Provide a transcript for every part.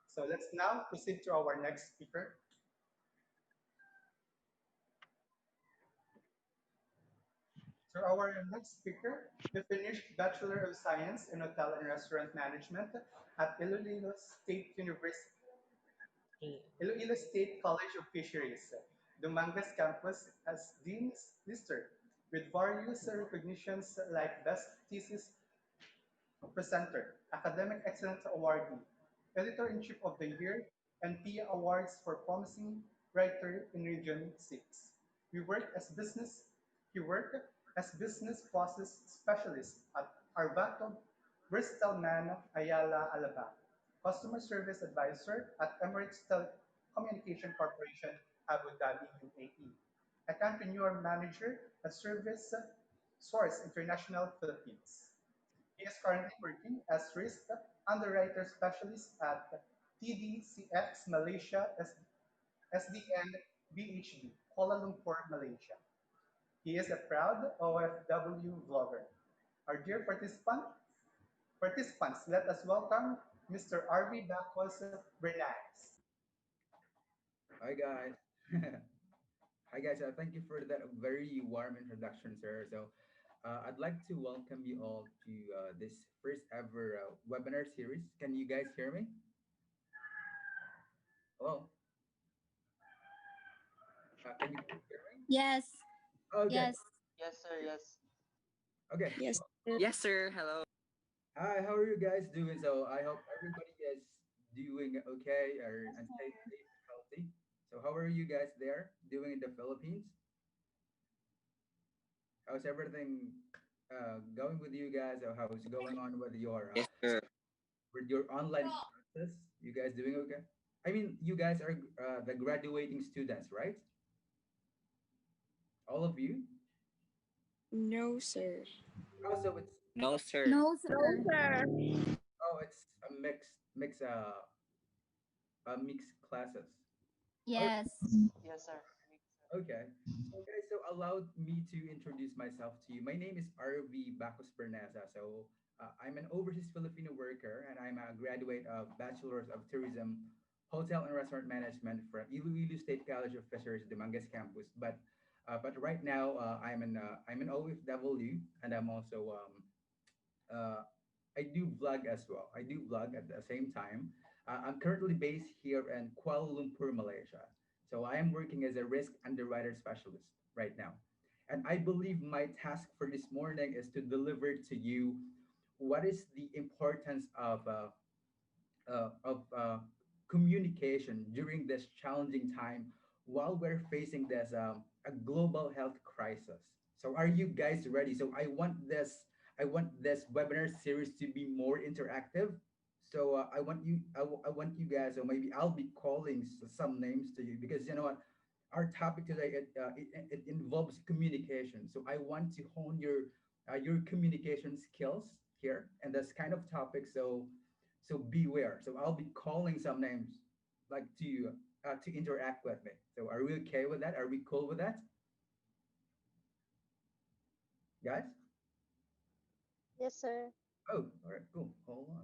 So let's now proceed to our next speaker. So our next speaker, the finished Bachelor of Science in Hotel and Restaurant Management at Iloilo State College of Fisheries, Dumangas campus as Dean's Lister, with various recognitions like Best Thesis Presenter, Academic Excellence Awardee, Editor-in-Chief of the Year, and PIA Awards for Promising Writer in Region 6. We work as business, he worked as business process specialist at Arvato Bristol Man, Ayala, Alabang, customer service advisor at Emirates Telecommunication Corporation, Abu Dhabi, UAE, entrepreneur manager at Service Source International Philippines. He is currently working as risk underwriter specialist at TDCX Malaysia SDN BHD, Kuala Lumpur, Malaysia. He is a proud OFW vlogger. Our dear participants, let us welcome Mr. RV Bacos Bernays. Hi guys. Hi guys. Thank you for that very warm introduction, sir. I'd like to welcome you all to this first ever webinar series. Can you guys hear me? Hello. Can you guys hear me? Yes. Okay. Yes. Yes, sir. Yes. Okay. Yes. Yes, sir. Hello. Hi. How are you guys doing? So I hope everybody is doing okay and stay safe and healthy. So how are you guys there doing in the Philippines? How's everything going with you guys? Or how's going on Yes, sir. with your online classes? You guys doing okay? I mean, you guys are the graduating students, right? All of you. No, sir. Also, it's No, sir. No, sir. it's a mixed classes. Oh, Yes. Yes, sir. okay. So guys, so allow me to introduce myself to you. My name is RV Bacos Bernaza. I'm an overseas Filipino worker, and I'm a graduate of Bachelor's of Tourism, Hotel and Restaurant Management from Iloilo State College of Fisheries, Dumangas campus. But right now, I'm an OFW, and I'm also uh, I do vlog as well. I do vlog at the same time. I'm currently based here in Kuala Lumpur, Malaysia. So I am working as a risk underwriter specialist right now. And I believe my task for this morning is to deliver to you what is the importance of communication during this challenging time while we're facing this a global health crisis. So are you guys ready? So I want this webinar series to be more interactive. So I want you guys, or maybe I'll be calling some names to you because you know what, our topic today it involves communication. So I want to hone your communication skills here and this kind of topic. So beware. So I'll be calling some names like to interact with me. So are we okay with that? Are we cool with that, guys? Yes, sir. Oh, all right, cool. Hold on.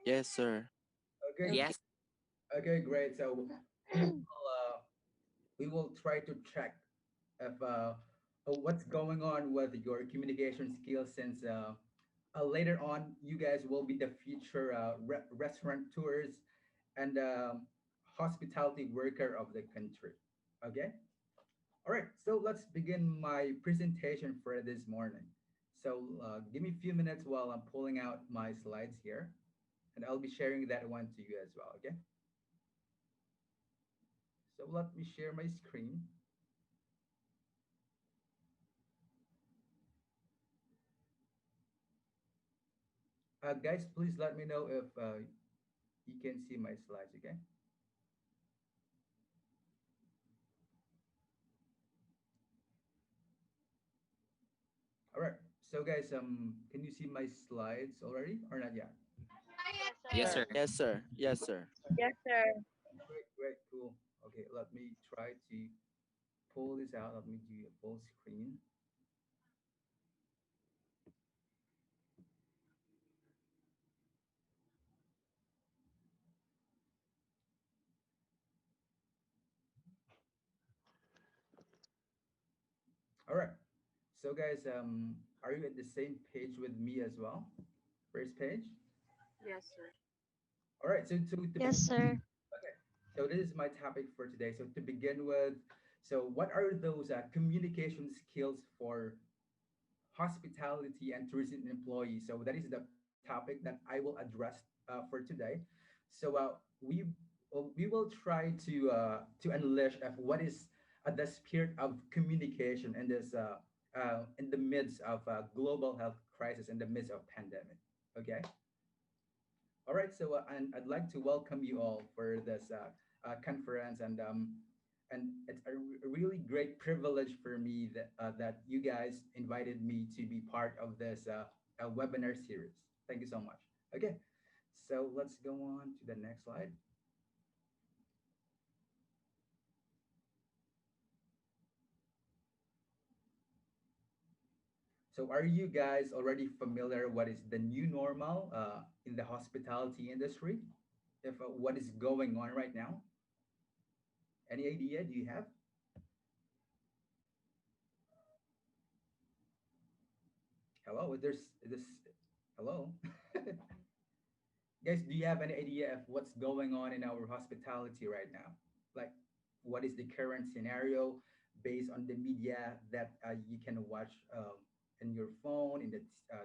Yes, sir. Okay, Yes. okay, great. So we will uh, we will try to check if what's going on with your communication skills since later on you guys will be the future restaurant tours and hospitality worker of the country. Okay. All right. So let's begin my presentation for this morning. So give me a few minutes while I'm pulling out my slides here, and I'll be sharing that one to you as well. Okay. So let me share my screen. Guys, please let me know if you can see my slides. Okay. All right. So guys, can you see my slides already or not yet? Yes, Yes, sir. sir. Yes, sir. Yes, sir. Yes, sir. Great, great, cool. Okay, let me try to pull this out. Let me do a full screen. All right. So, guys, are you at the same page with me as well? First page. Yes, sir. All right. So to Yes, begin. sir. Okay. So this is my topic for today. So to begin with, so what are those communication skills for hospitality and tourism employees? So that is the topic that I will address for today. So we will try to unleash of what is the spirit of communication in this in the midst of global health crisis, in the midst of pandemic. Okay. All right, so and I'd like to welcome you all for this conference, and it's a really great privilege for me that you guys invited me to be part of this webinar series. Thank you so much. Okay, so let's go on to the next slide. So, are you guys already familiar what is the new normal in the hospitality industry? If what is going on right now? Any idea? Do you have? Hello, is this hello? Guys, do you have any idea of what's going on in our hospitality right now? Like, what is the current scenario based on the media that you can watch in your phone, in the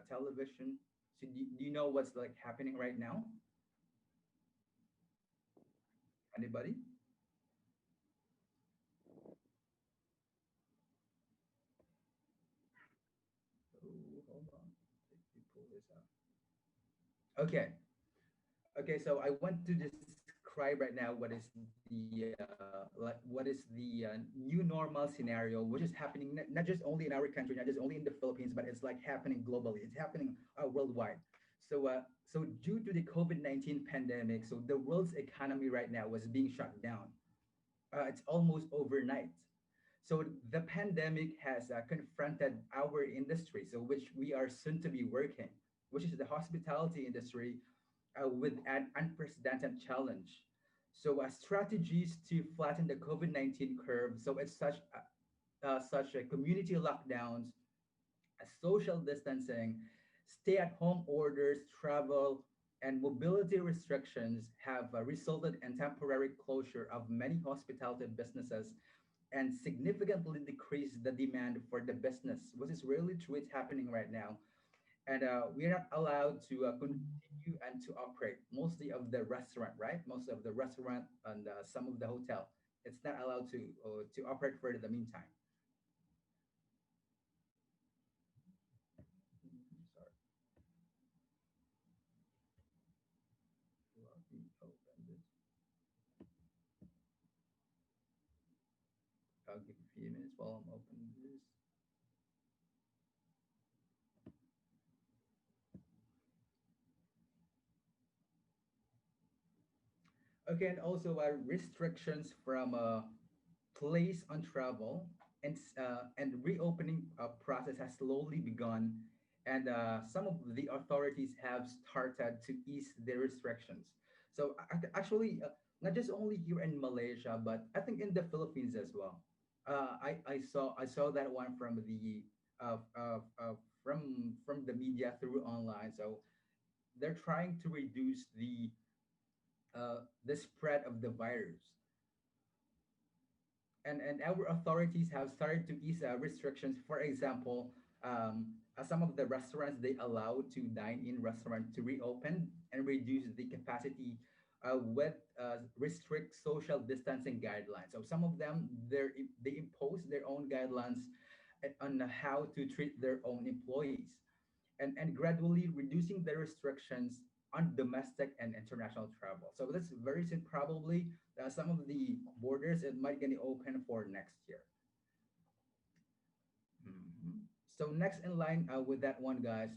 television? So, do you know what's like happening right now? Anybody? Oh, hold on. Let me pull this up. Okay. Okay, so I want to describe right now what is the what is the new normal scenario, which is happening not just only in our country, not just only in the Philippines, but it's like happening globally. It's happening worldwide. So due to the COVID-19 pandemic, so the world's economy right now was being shut down. It's almost overnight. So the pandemic has confronted our industry, so which we are soon to be working, which is the hospitality industry, with an unprecedented challenge. So strategies to flatten the COVID-19 curve. So it's such a community lockdowns, social distancing, stay-at-home orders, travel, and mobility restrictions have resulted in temporary closure of many hospitality businesses and significantly decreased the demand for the business, which is really true. It's happening right now, and we are not allowed to continue and to operate mostly of the restaurant, right? Most of the restaurant and some of the hotel, it's not allowed to operate for the meantime. Sorry, let me open this. I'll give a few minutes while I'm opening this. Okay, and also restrictions from place on travel, and reopening process has slowly begun, and some of the authorities have started to ease the restrictions. So actually, not just only here in Malaysia, but I think in the Philippines as well. I saw that one from the from the media through online. So they're trying to reduce the spread of the virus, and our authorities have started to ease restrictions. For example, some of the restaurants they allow to dine in restaurant to reopen and reduce the capacity with restrict social distancing guidelines. So some of them they impose their own guidelines on how to treat their own employees, and gradually reducing the restrictions on domestic and international travel. So that's very soon, probably some of the borders it might get open for next year. Mhm. So next in line with that one, guys,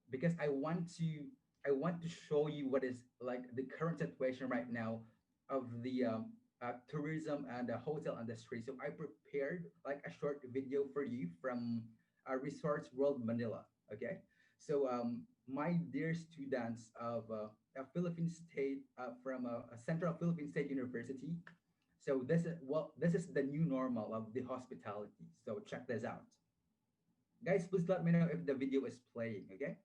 because I want to show you what is like the current situation right now of the tourism and the hotel industry. So I prepared like a short video for you from Resorts World Manila. Okay, so my dear students of a Philippine State from a Central Philippine State University. So this is the new normal of the hospitality. So check this out. Guys, please let me know if the video is playing, okay?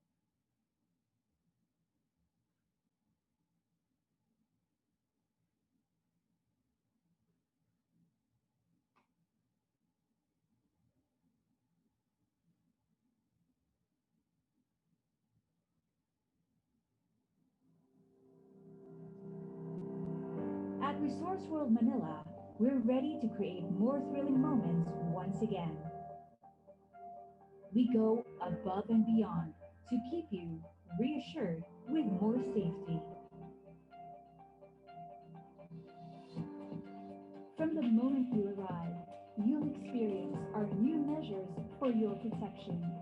At Resource World Manila, we're ready to create more thrilling moments once again. We go above and beyond to keep you reassured with more safety. From the moment you arrive, you'll experience our new measures for your protection.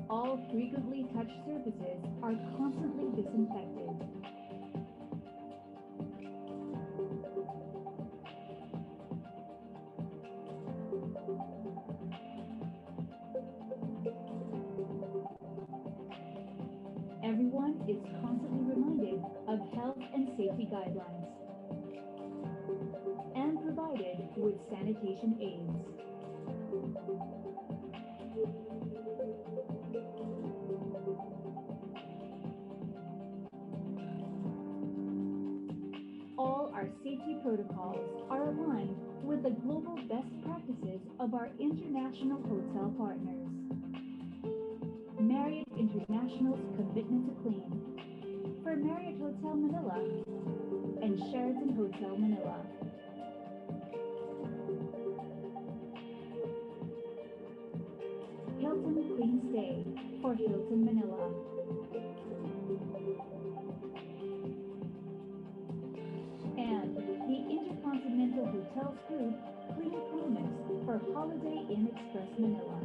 All frequently touched surfaces are constantly disinfected. Everyone is constantly reminded of health and safety guidelines and provided with sanitation aids. All our safety protocols are aligned with the global best practices of our international hotel partners. Marriott International's commitment to clean for Marriott Hotel Manila and Sheraton Hotel Manila. Hilton Clean Stay for Hilton Manila. And the Intercontinental Hotels Group Clean Promise for Holiday Inn Express Manila.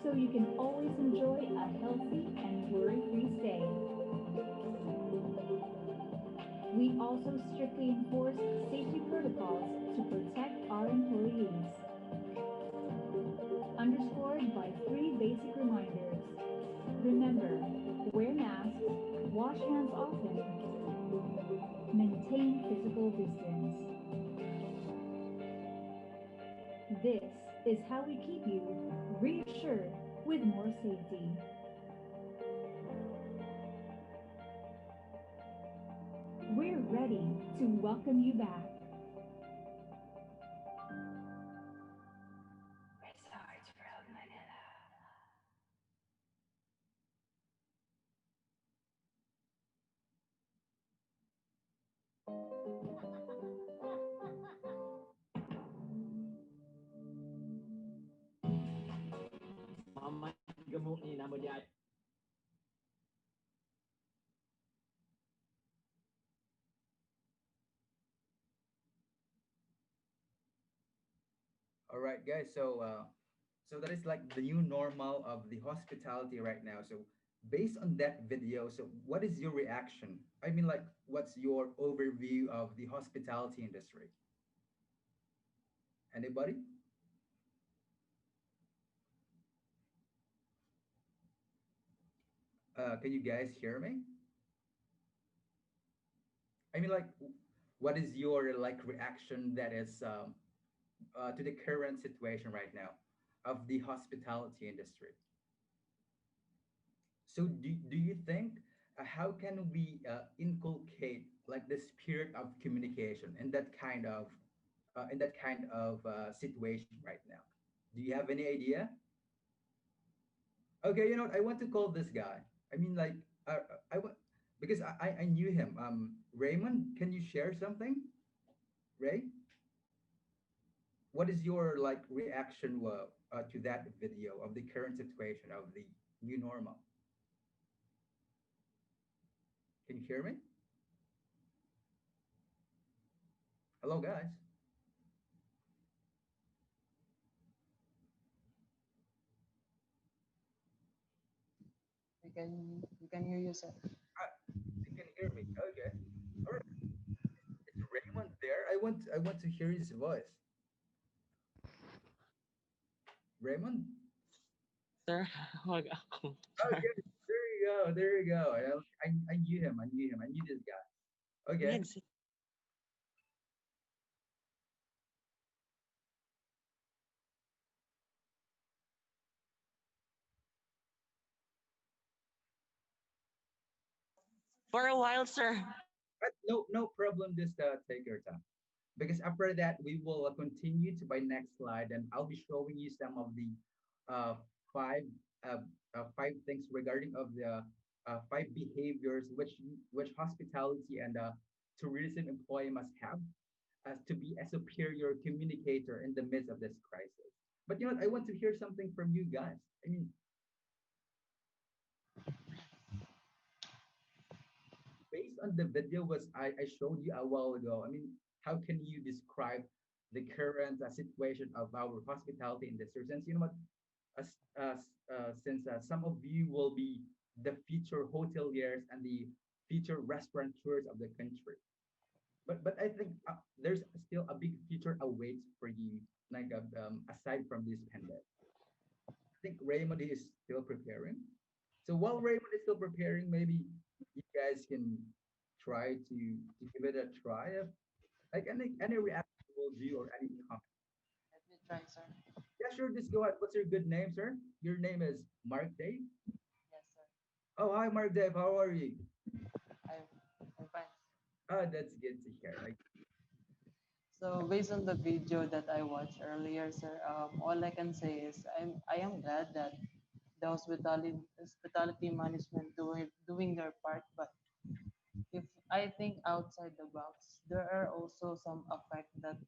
So you can always enjoy a healthy and worry-free stay. We also strictly enforce safety protocols to protect our employees. Underscored by three basic reminders. Remember, wear masks, wash hands often, maintain physical distance. This is how we keep you reassured with more safety. We're ready to welcome you back. Resorts World Manila. Mama gemuk ni nama dia. All right, guys. So that is like the new normal of the hospitality right now. So based on that video, so what is your reaction? I mean, like, what's your overview of the hospitality industry? Anybody? Can you guys hear me? I mean, like, what is your like reaction that is to the current situation right now of the hospitality industry? So do you think how can we inculcate like the spirit of communication in that kind of situation right now? Do you have any idea? Okay, you know what? I want to call this guy. I mean, like I want because I knew him. Raymond, can you share something? Ray, what is your like reaction to that video of the current situation of the new normal? Can you hear me? Hello, guys. We can hear you, sir. Ah, you can hear me. Okay. All right. It's Ray. there? I want to hear his voice. Raymond? Sir, wag ako. Okay, there you go. There you go. I knew him. I knew him. I knew this guy. Okay. Yes. For a while, sir. But no problem. Just take your time. Because after that, we will continue to my next slide, and I'll be showing you some of the uh, five five things regarding of the five behaviors which hospitality and tourism employee must have to be a superior communicator in the midst of this crisis. But you know what? I want to hear something from you guys. I mean, based on the video was I showed you a while ago, I mean, how can you describe the current situation of our hospitality industry? Since you know what, since some of you will be the future hoteliers and the future restaurateurs of the country. But I think there's still a big future awaits for you, like aside from this pandemic. I think Raymond is still preparing. So while Raymond is still preparing, maybe you guys can try to give it a try. Like any reaction will do or any comment. Let me try, sir. Yeah, sure. Just go ahead. What's your good name, sir? Your name is Mark Dave. Yes, sir. Oh, hi, Mark Dave. How are you? I'm, I'm fine. Oh, that's good to hear. Like, So based on the video that I watched earlier, sir, all I can say is I am glad that the hospitality management doing their part. But if I think outside the box, there are also some effect that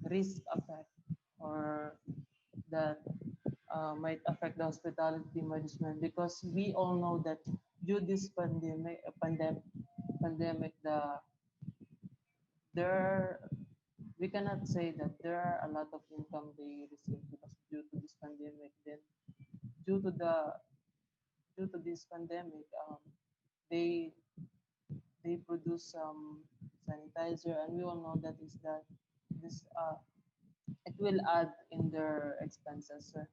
risk effect or that might affect the hospitality management, because we all know that due this pandemic, there we cannot say that there are a lot of income they receive because due to this pandemic. Then due to the due to this pandemic, they they produce some sanitizer, and we all know that is that this it will add in their expenses, sir.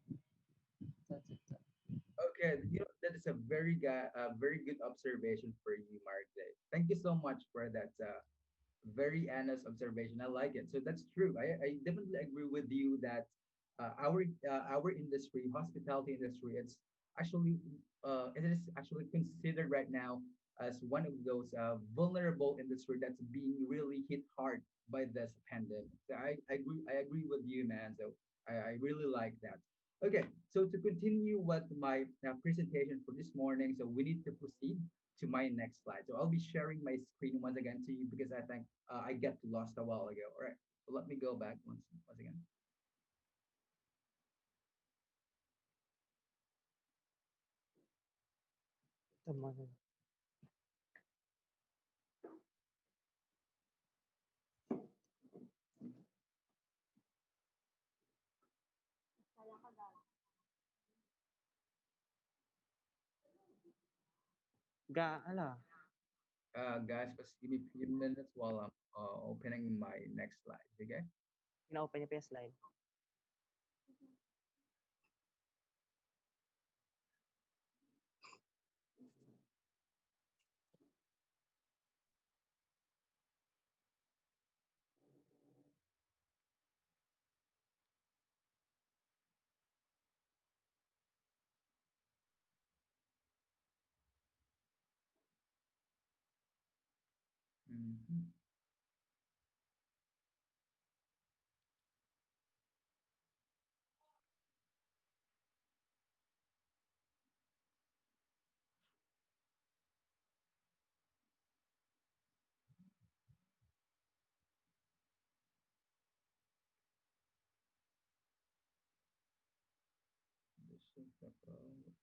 That's it, sir. okay, you know that is a very good observation for you, Mark Dave. Thank you so much for that. Very honest observation. I like it. So that's true. I definitely agree with you that our industry, hospitality industry, it is actually considered right now as one of those vulnerable industry that's being really hit hard by this pandemic. So I agree with you, man. So I really like that. Okay, so to continue what my presentation for this morning, so we need to proceed to my next slide. So I'll be sharing my screen once again to you because I think I get lost a while ago. All right. So let me go back once again. Tama na. Ala. Guys, just give me a few minutes while I'm opening my next slide. Okay. Ina-open niya pa yung slide. Mhm. This is the problem.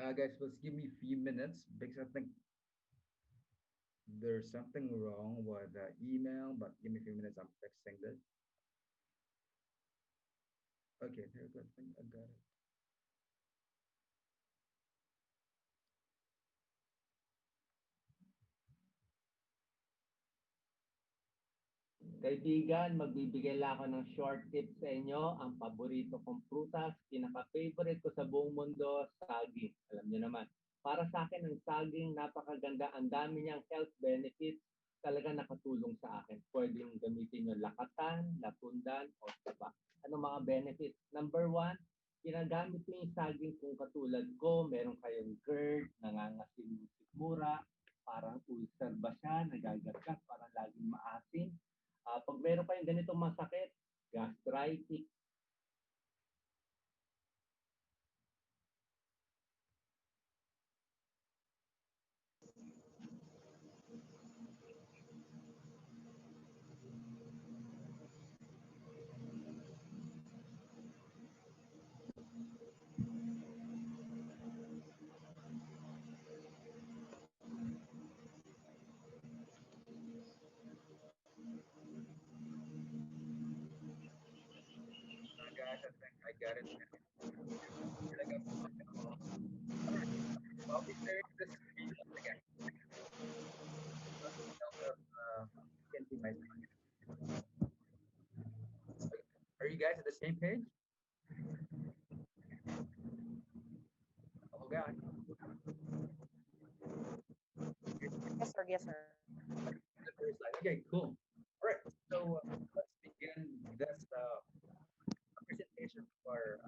Guys, let's give me a few minutes because I think there's something wrong with the email, but give me a few minutes. I'm fixing this. Okay, there we go. I think I got it. Kaibigan, magbibigay lang ako ng short tips sa inyo. Ang paborito kong prutas, pinaka-favorite ko sa buong mundo, saging. Alam niyo naman. Para sa akin, ang saging, napakaganda. Ang dami niyang health benefits. Talaga nakatulong sa akin. Pwedeng gamitin yung lakatan, lapundan, o saba. Ano mga benefits? Number one, ginagamit ko yung saging kung katulad ko. Meron kayong GERD, nangangasim yung sikmura, parang ulcer ba siya, nagagatgat, parang laging maasim. Pag meron kayong ganitong masakit, gastritis, Guys, I think I got it now. Like I'm fixing it. All right. I'll be sharing this screen once again. Let me know if you can see my screen. Okay. Are you guys at the same page? Hello, guys. Yes, sir. Yes, sir. The first slide. Okay, cool. All right. So let's begin this presentation for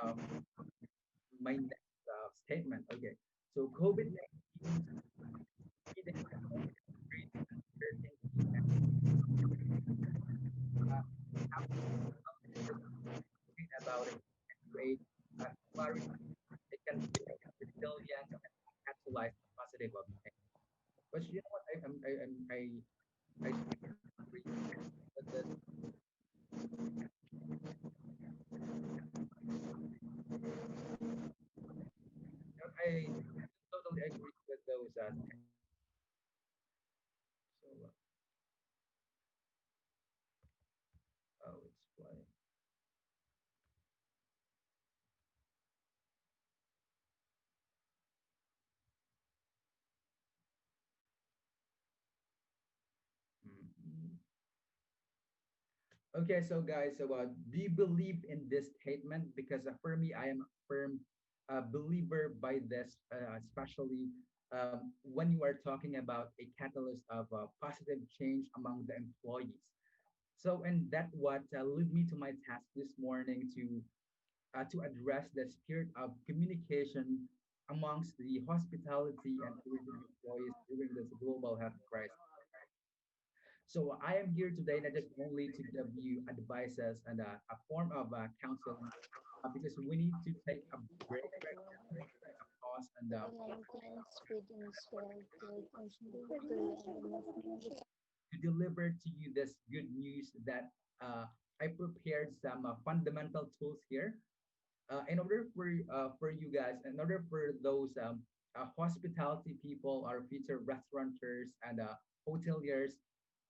um, my next statement. Okay. So COVID-19 leading to great uncertainty and uh, how talking about it can create clarity. It can build resilience and capitalize the positive of change. But you know what? I agree with this. I totally agree with those statements. So, oh, it's flying. Mhm. Okay, so guys, so do you believe in this statement? Because for me, I am a firm believer by this, especially when you are talking about a catalyst of positive change among the employees. So, and that what led me to my task this morning to address the spirit of communication amongst the hospitality and tourism employees during this global health crisis. So I am here today not just only to give you advices and a form of counseling, because we need to take a break right now, we need to take a pause and to deliver to you this good news that I prepared some fundamental tools here in order for you guys, in order for those hospitality people, our future restaurateurs and hoteliers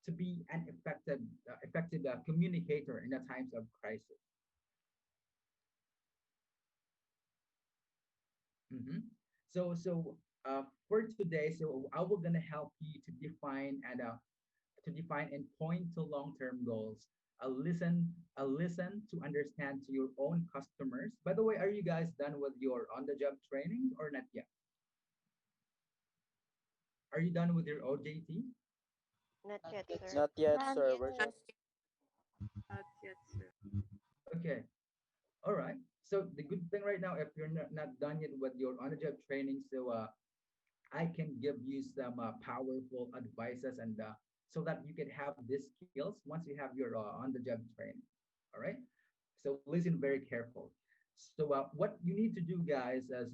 to be an effective communicator in the times of crisis. Mhm. So for today, so I will gonna help you to define and point to long-term goals. A listen to understand to your own customers. By the way, are you guys done with your on-the-job training or not yet? Are you done with your OJT? Not Not yet, yet, sir. sir. Not yet, Not sir. yet, We're sir. just. Not yet, sir. Okay. All right. So the good thing right now, if you're not done yet with your on-the-job training, so I can give you some powerful advices and so that you can have these skills once you have your on-the-job training. All right. So listen very careful. So what you need to do, guys, is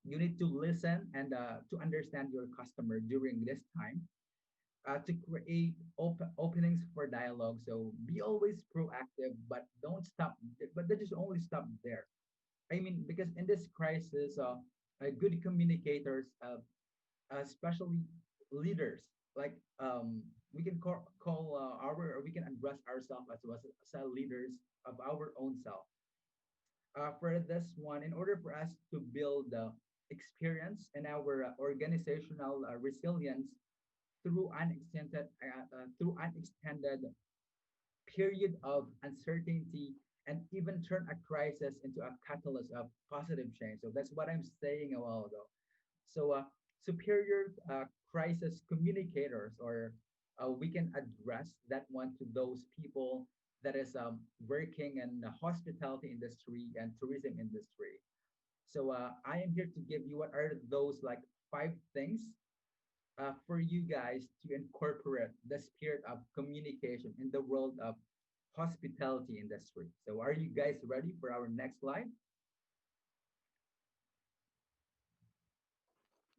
you need to listen and to understand your customer during this time. To create openings for dialogue. So be always proactive, but don't stop. But they just only stop there. I mean, because in this crisis, good communicators, especially leaders, like we can call our, or we can address ourselves as leaders of our own self. For this one, in order for us to build experience in our organizational resilience through an extended period of uncertainty, and even turn a crisis into a catalyst of positive change. So that's what I'm saying a while ago. So superior crisis communicators, or we can address that one to those people that is working in the hospitality industry and tourism industry. So I am here to give you what are those like five things for you guys to incorporate the spirit of communication in the world of hospitality industry. So are you guys ready for our next slide?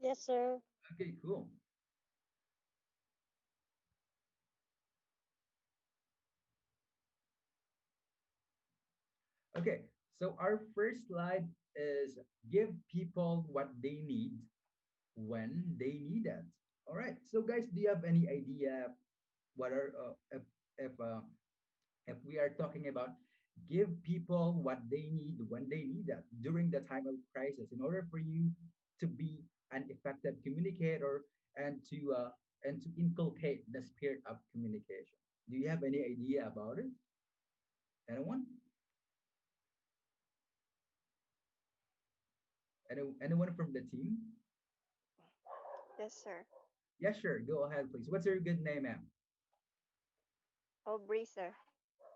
Yes, sir. Okay, cool. Okay, so our first slide is give people what they need when they need it. All right, so guys, do you have any idea what are if uh, if we are talking about give people what they need when they need it during the time of crisis in order for you to be an effective communicator and to inculcate the spirit of communication? Do you have any idea about it? Anyone? Anyone from the team? Yes, sir. Yeah, sure. Go ahead, please. What's your good name, ma'am? Aubrey, sir.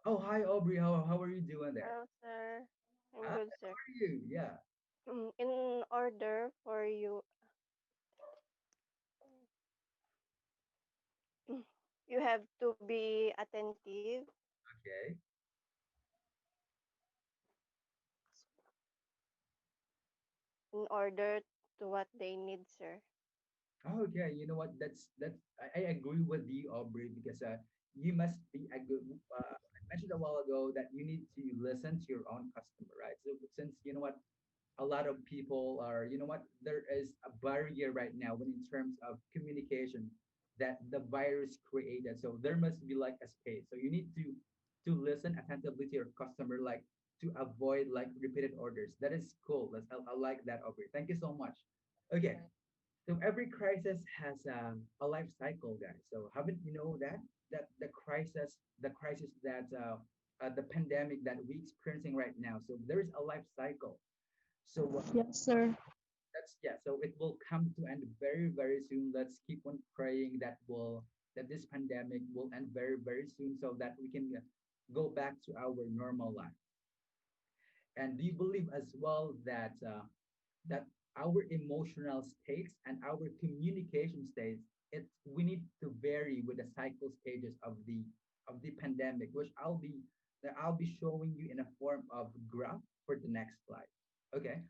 Oh, hi, Aubrey. How are you doing there? Hello, sir. I'm Hi, good, how sir. are you? Yeah. In order for you, you have to be attentive Okay. in order to what they need, sir. Oh, okay. You know what? I agree with you, Aubrey, because you must be a good. I mentioned a while ago that you need to listen to your own customer, right? So since you know what, a lot of people are, you know what, there is a barrier right now when in terms of communication that the virus created. So there must be like a space. So you need to listen attentively to your customer, like to avoid like repeated orders. That is cool. I like that, Aubrey. Thank you so much. Okay. So every crisis has a life cycle, guys. So haven't you know that the crisis that the pandemic that we experiencing right now. So there is a life cycle. So Yes, sir. that's yeah. So it will come to end very soon. Let's keep on praying that this pandemic will end very soon, so that we can go back to our normal life. And do you believe as well that our emotional states and our communication states, it we need to vary with the cycle stages of the pandemic, which I'll be showing you in a form of graph for the next slide. Okay,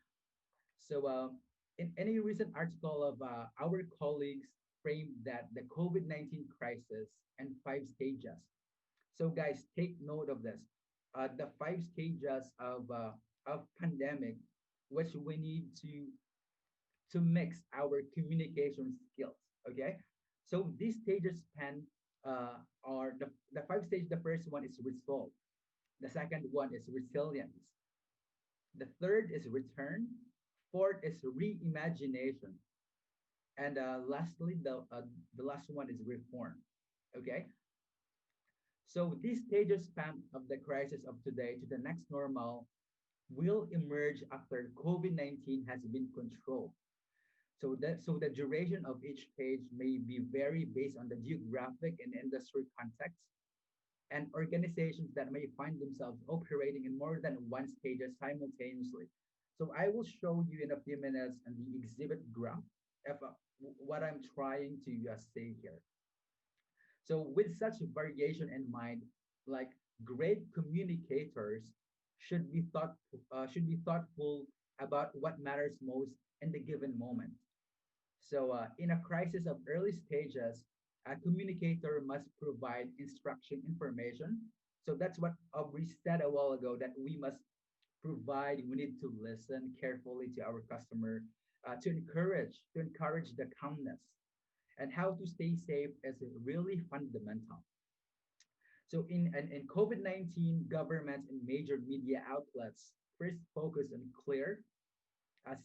so in any recent article of our colleagues framed that the COVID-19 crisis and five stages. So guys, take note of this. The five stages of pandemic, which we need to mix our communication skills. Okay, so these stages span are the five stages. The first one is resolve. The second one is resilience. The third is return. Fourth is reimagination, and lastly, the last one is reform. Okay, so these stages span of the crisis of today to the next normal will emerge after COVID-19 has been controlled. So the duration of each stage may be vary based on the geographic and industry context, and organizations that may find themselves operating in more than one stage simultaneously. So I will show you in a few minutes in the exhibit graph if, what I'm trying to say here. So with such variation in mind, like great communicators should be thoughtful about what matters most in the given moment. So in a crisis of early stages, a communicator must provide instruction information. So that's what Aubrey said a while ago, that we must provide, we need to listen carefully to our customer, to encourage the calmness, and how to stay safe is really fundamental. So in COVID-19, governments and major media outlets first focus on clear,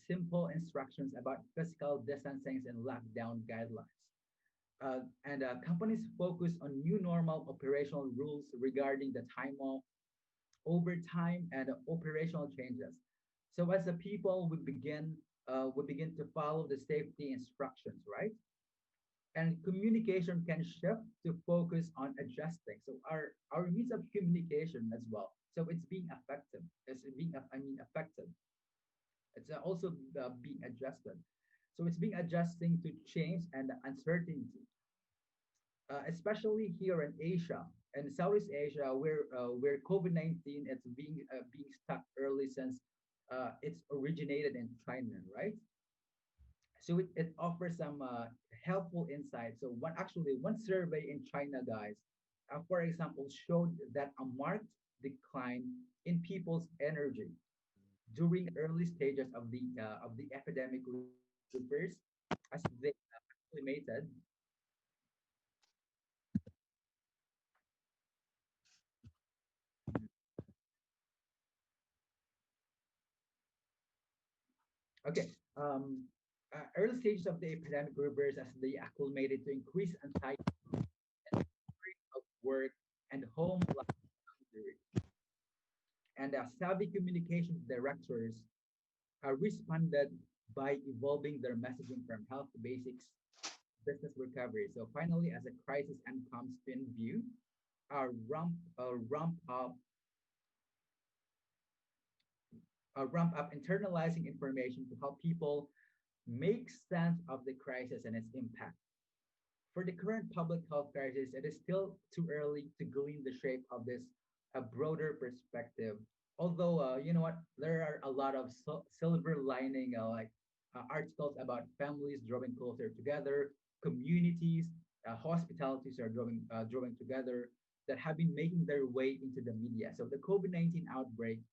simple instructions about physical distancing and lockdown guidelines. And companies focus on new normal operational rules regarding the time off, overtime, and operational changes. So as a people, we begin to follow the safety instructions, right? And communication can shift to focus on adjusting. So our means of communication as well. So it's being effective. Effective. It's also being adjusted. So it's being adjusting to change and uncertainty, especially here in Asia and Southeast Asia, where COVID-19 it's being stuck early since it's originated in China, right? So it offers some helpful insights. So one survey in China, guys, for example, showed that a marked decline in people's energy during early stages of the epidemic refers as they acclimated. Okay. Early stages of the epidemic reverse as they acclimated to increased anxiety of work and home life boundaries. And savvy communications directors responded by evolving their messaging from health basics business recovery. So finally, as a crisis and comes to in view, ramp up internalizing information to help people make sense of the crisis and its impact. For the current public health crisis, it is still too early to glean the shape of this a broader perspective. Although, you know what, there are a lot of silver lining, articles about families drawing closer together, communities, hospitalities are drawing together that have been making their way into the media. So the COVID-19 outbreak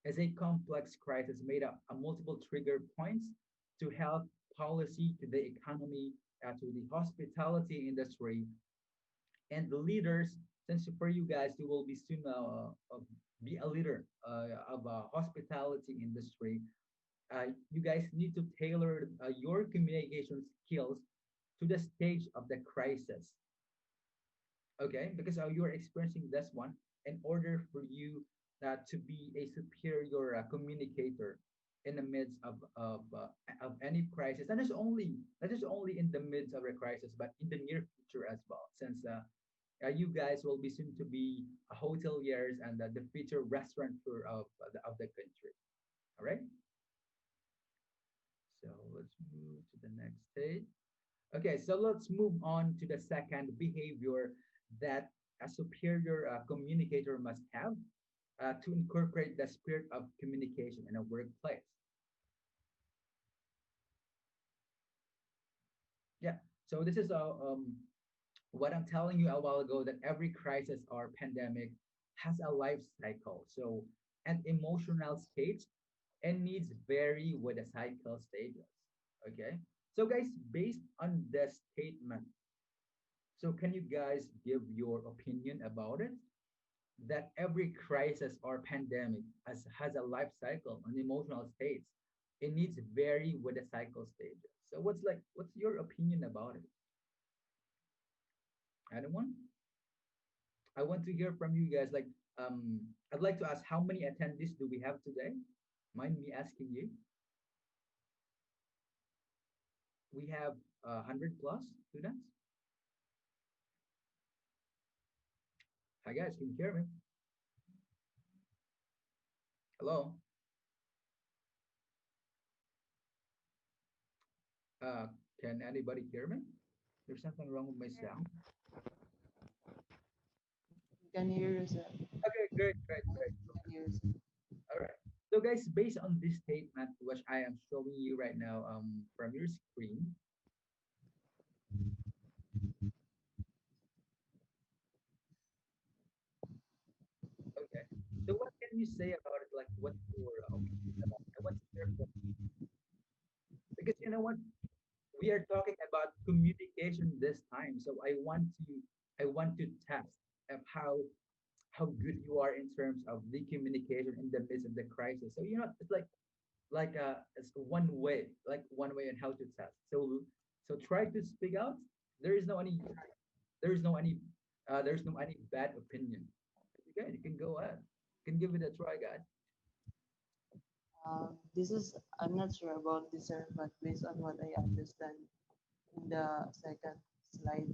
is a complex crisis made up of multiple trigger points to health policy, to the economy, to the hospitality industry, and the leaders. Since for you guys, you will be soon be a leader of a hospitality industry. You guys need to tailor your communication skills to the stage of the crisis, okay? Because you're experiencing this one in order for you to be a superior communicator in the midst of any crisis, not just only in the midst of a crisis, but in the near future as well. Since you guys will be soon to be hoteliers and the future restaurateur of the country. All right. So let's move to the next stage. Okay, so let's move on to the second behavior that a superior communicator must have to incorporate the spirit of communication in a workplace. Yeah, so this is what I'm telling you a while ago, that every crisis or pandemic has a life cycle. So, and emotional states and needs vary with the cycle stages. Okay. So, guys, based on this statement, so can you guys give your opinion about it? That every crisis or pandemic has a life cycle on emotional states. It needs vary with the cycle stages. So, what's your opinion about it? Anyone? I want to hear from you guys. I'd like to ask, how many attendees do we have today? Mind me asking you? We have 100 plus students. Hi guys, can you hear me? Hello? Uh, can anybody hear me? There's something wrong with my sound. Can hear you, sir. Okay, great, great, great. Can hear you, sir. All right. So guys, based on this statement, which I am showing you right now from your screen, okay. So what can you say about it? Like, what's your opinion about it? What's your because you know what we are talking about communication this time. So I want to test of how good you are in terms of the communication in the midst of the crisis. So you know it's like it's one way on how to test. So try to speak out. There is no any there is no any there's no any bad opinion. Okay, you can go ahead. You can give it a try, guys. This is, I'm not sure about this, sir, but based on what I understand in the second slide,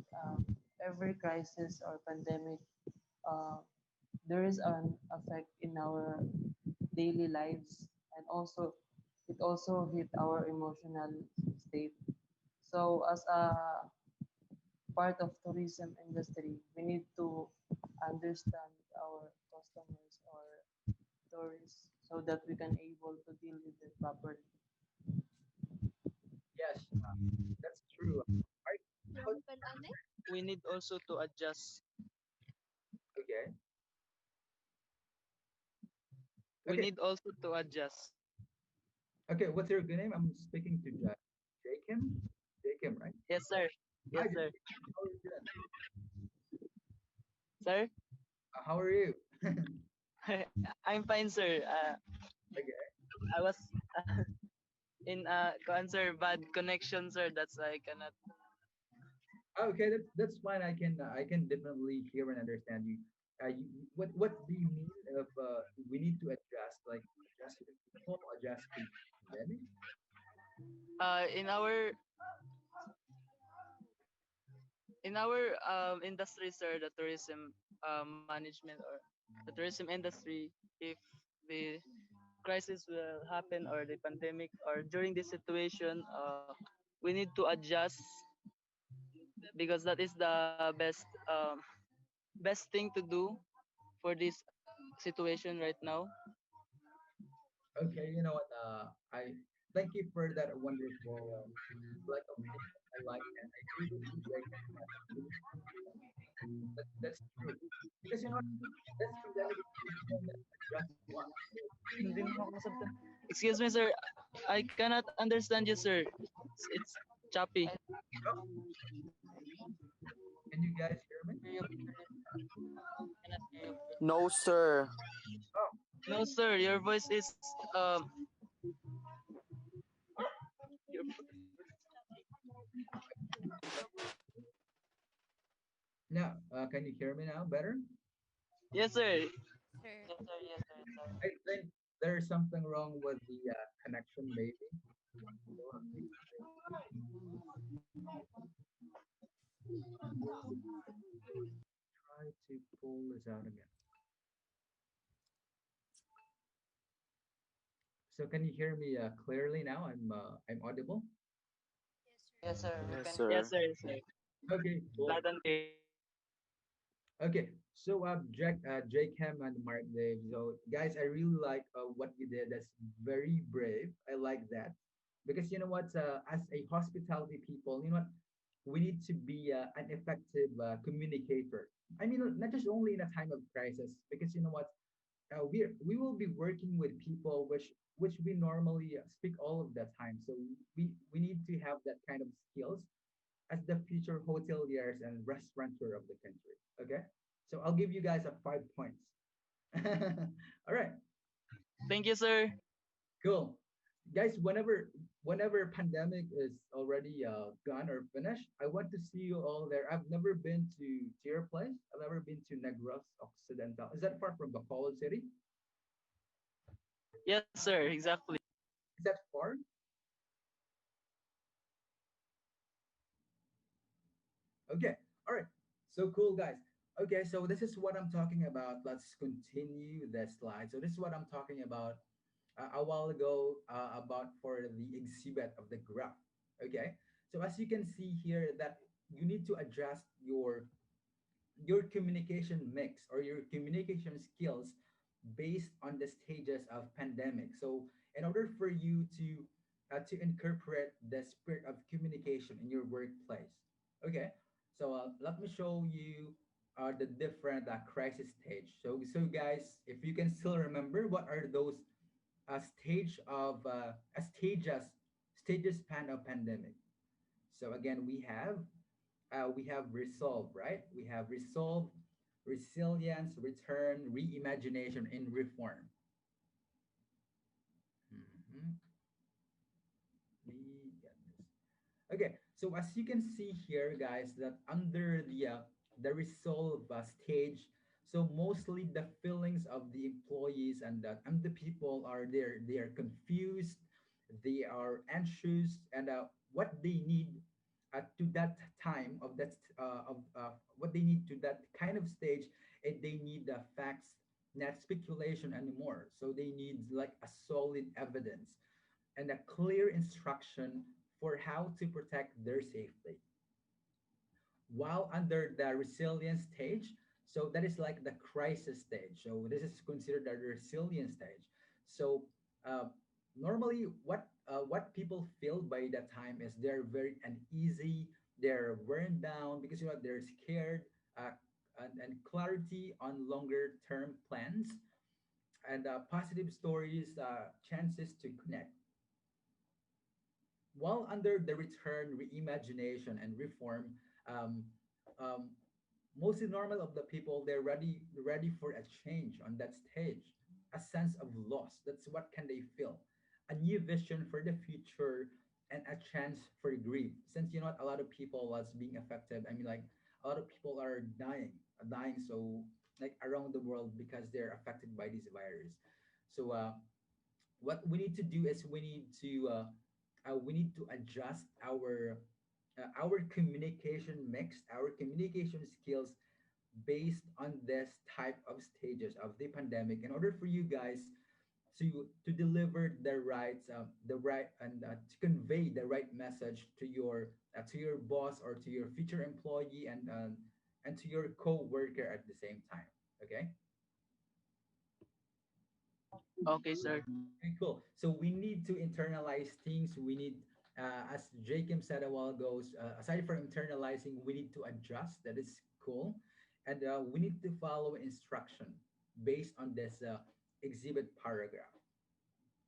every crisis or pandemic, uh, there is an effect in our daily lives, and also it also hit our emotional state. So as a part of tourism industry, we need to understand our customers or tourists so that we can able to deal with it properly. Yes, that's true. Are, how, We need also to adjust. okay, We okay, need also to adjust. okay. What's your good name? I'm speaking to Jakim. Jakim, right? Yes, sir. Hi, Yes, sir. Jakim. How are you doing? Sir, How are you? I'm fine, sir. Okay. I was in sir, bad connection, sir. That's why I cannot. Okay, that's fine. I can definitely hear and understand you. What do you mean of we need to adjust, like adjust to the people, adjust to pandemic? In our industry, sir, the tourism management or the tourism industry, if the crisis will happen or the pandemic or during this situation, we need to adjust because that is the best thing to do for this situation right now. Okay, you know what? I thank you for that wonderful like opinion. I like that. I agree with you, Jacob. That's true because you know what? This pandemic is teaching us adjust to what. Hindi mo makasabtan. Excuse me, sir. I cannot understand you, sir. It's choppy. I Oh, can you guys hear me? hear you cannot hear you. No, sir. Oh, No, sir. Your voice is your, now can you hear me now better? yes, sir. Yes, sir. Yes, sir. Yes, sir. I think there's something wrong with the connection, maybe. So try to pull this out again. So can you hear me clearly now? I'm audible. Yes, sir. We Yes, can hear Yes, sir. sir. Yes, sir. Okay, cool. Loud and clear. Okay, so Jake Ham and Mark Dave. So guys, I really like what you did. That's very brave. I like that because you know what? As a hospitality people, you know what? We need to be an effective communicator. I mean, not just only in a time of crisis, because you know what? We will be working with people which we normally speak all of the time. So we need to have that kind of skills as the future hoteliers and restaurateur of the country. Okay, so I'll give you guys a 5 points. All right, Thank you, sir. cool, guys. Whenever pandemic is already gone or finished, I want to see you all there. I've never been to your place. I've never been to Negros Occidental. Is that far from Bacolod City? Yes, sir. Exactly. Is that far? Okay. All right. So cool, guys. Okay, so this is what I'm talking about. Let's continue the slide. So this is what I'm talking about a while ago about for the exhibit of the graph. Okay. So as you can see here that you need to adjust your communication mix or your communication skills based on the stages of pandemic. So in order for you to incorporate the spirit of communication in your workplace, okay. So let me show you the different crisis stage. So guys, if you can still remember, what are those a stage of a stages span of pandemic. So again, we have resolve, right? We have resolve, resilience, return, reimagination, and reform. Mhm. We get this. Okay, so as you can see here, guys, that under the resolve stage, so mostly the feelings of the employees and the people are there. They are confused, they are anxious, and what they need to that time of what they need to that kind of stage, and they need the facts, not speculation anymore. So they need like a solid evidence and a clear instruction for how to protect their safety. While under the resilience stage, so that is like the crisis stage. So this is considered the resilience stage. So uh, normally, what people feel by that time is they're very uneasy, they're worn down because they're scared, and clarity on longer term plans and positive stories, chances to connect. While under the return, reimagination, and reform, um, um, mostly normal of the people, they're ready for a change on that stage, a sense of loss. That's what can they feel, a new vision for the future, and a chance for grief. Since a lot of people was being affected. I mean, like a lot of people are dying. So like around the world because they're affected by this virus. So what we need to do is we need to adjust our communication mix, our communication skills based on this type of stages of the pandemic in order for you guys to deliver the right and to convey the right message to your boss or to your future employee and to your co-worker at the same time. Okay. Okay, sir. Okay, cool. So we need to internalize things. We need, as Jacob said a while ago, aside from internalizing, we need to adjust. That is cool. And we need to follow instruction based on this exhibit paragraph.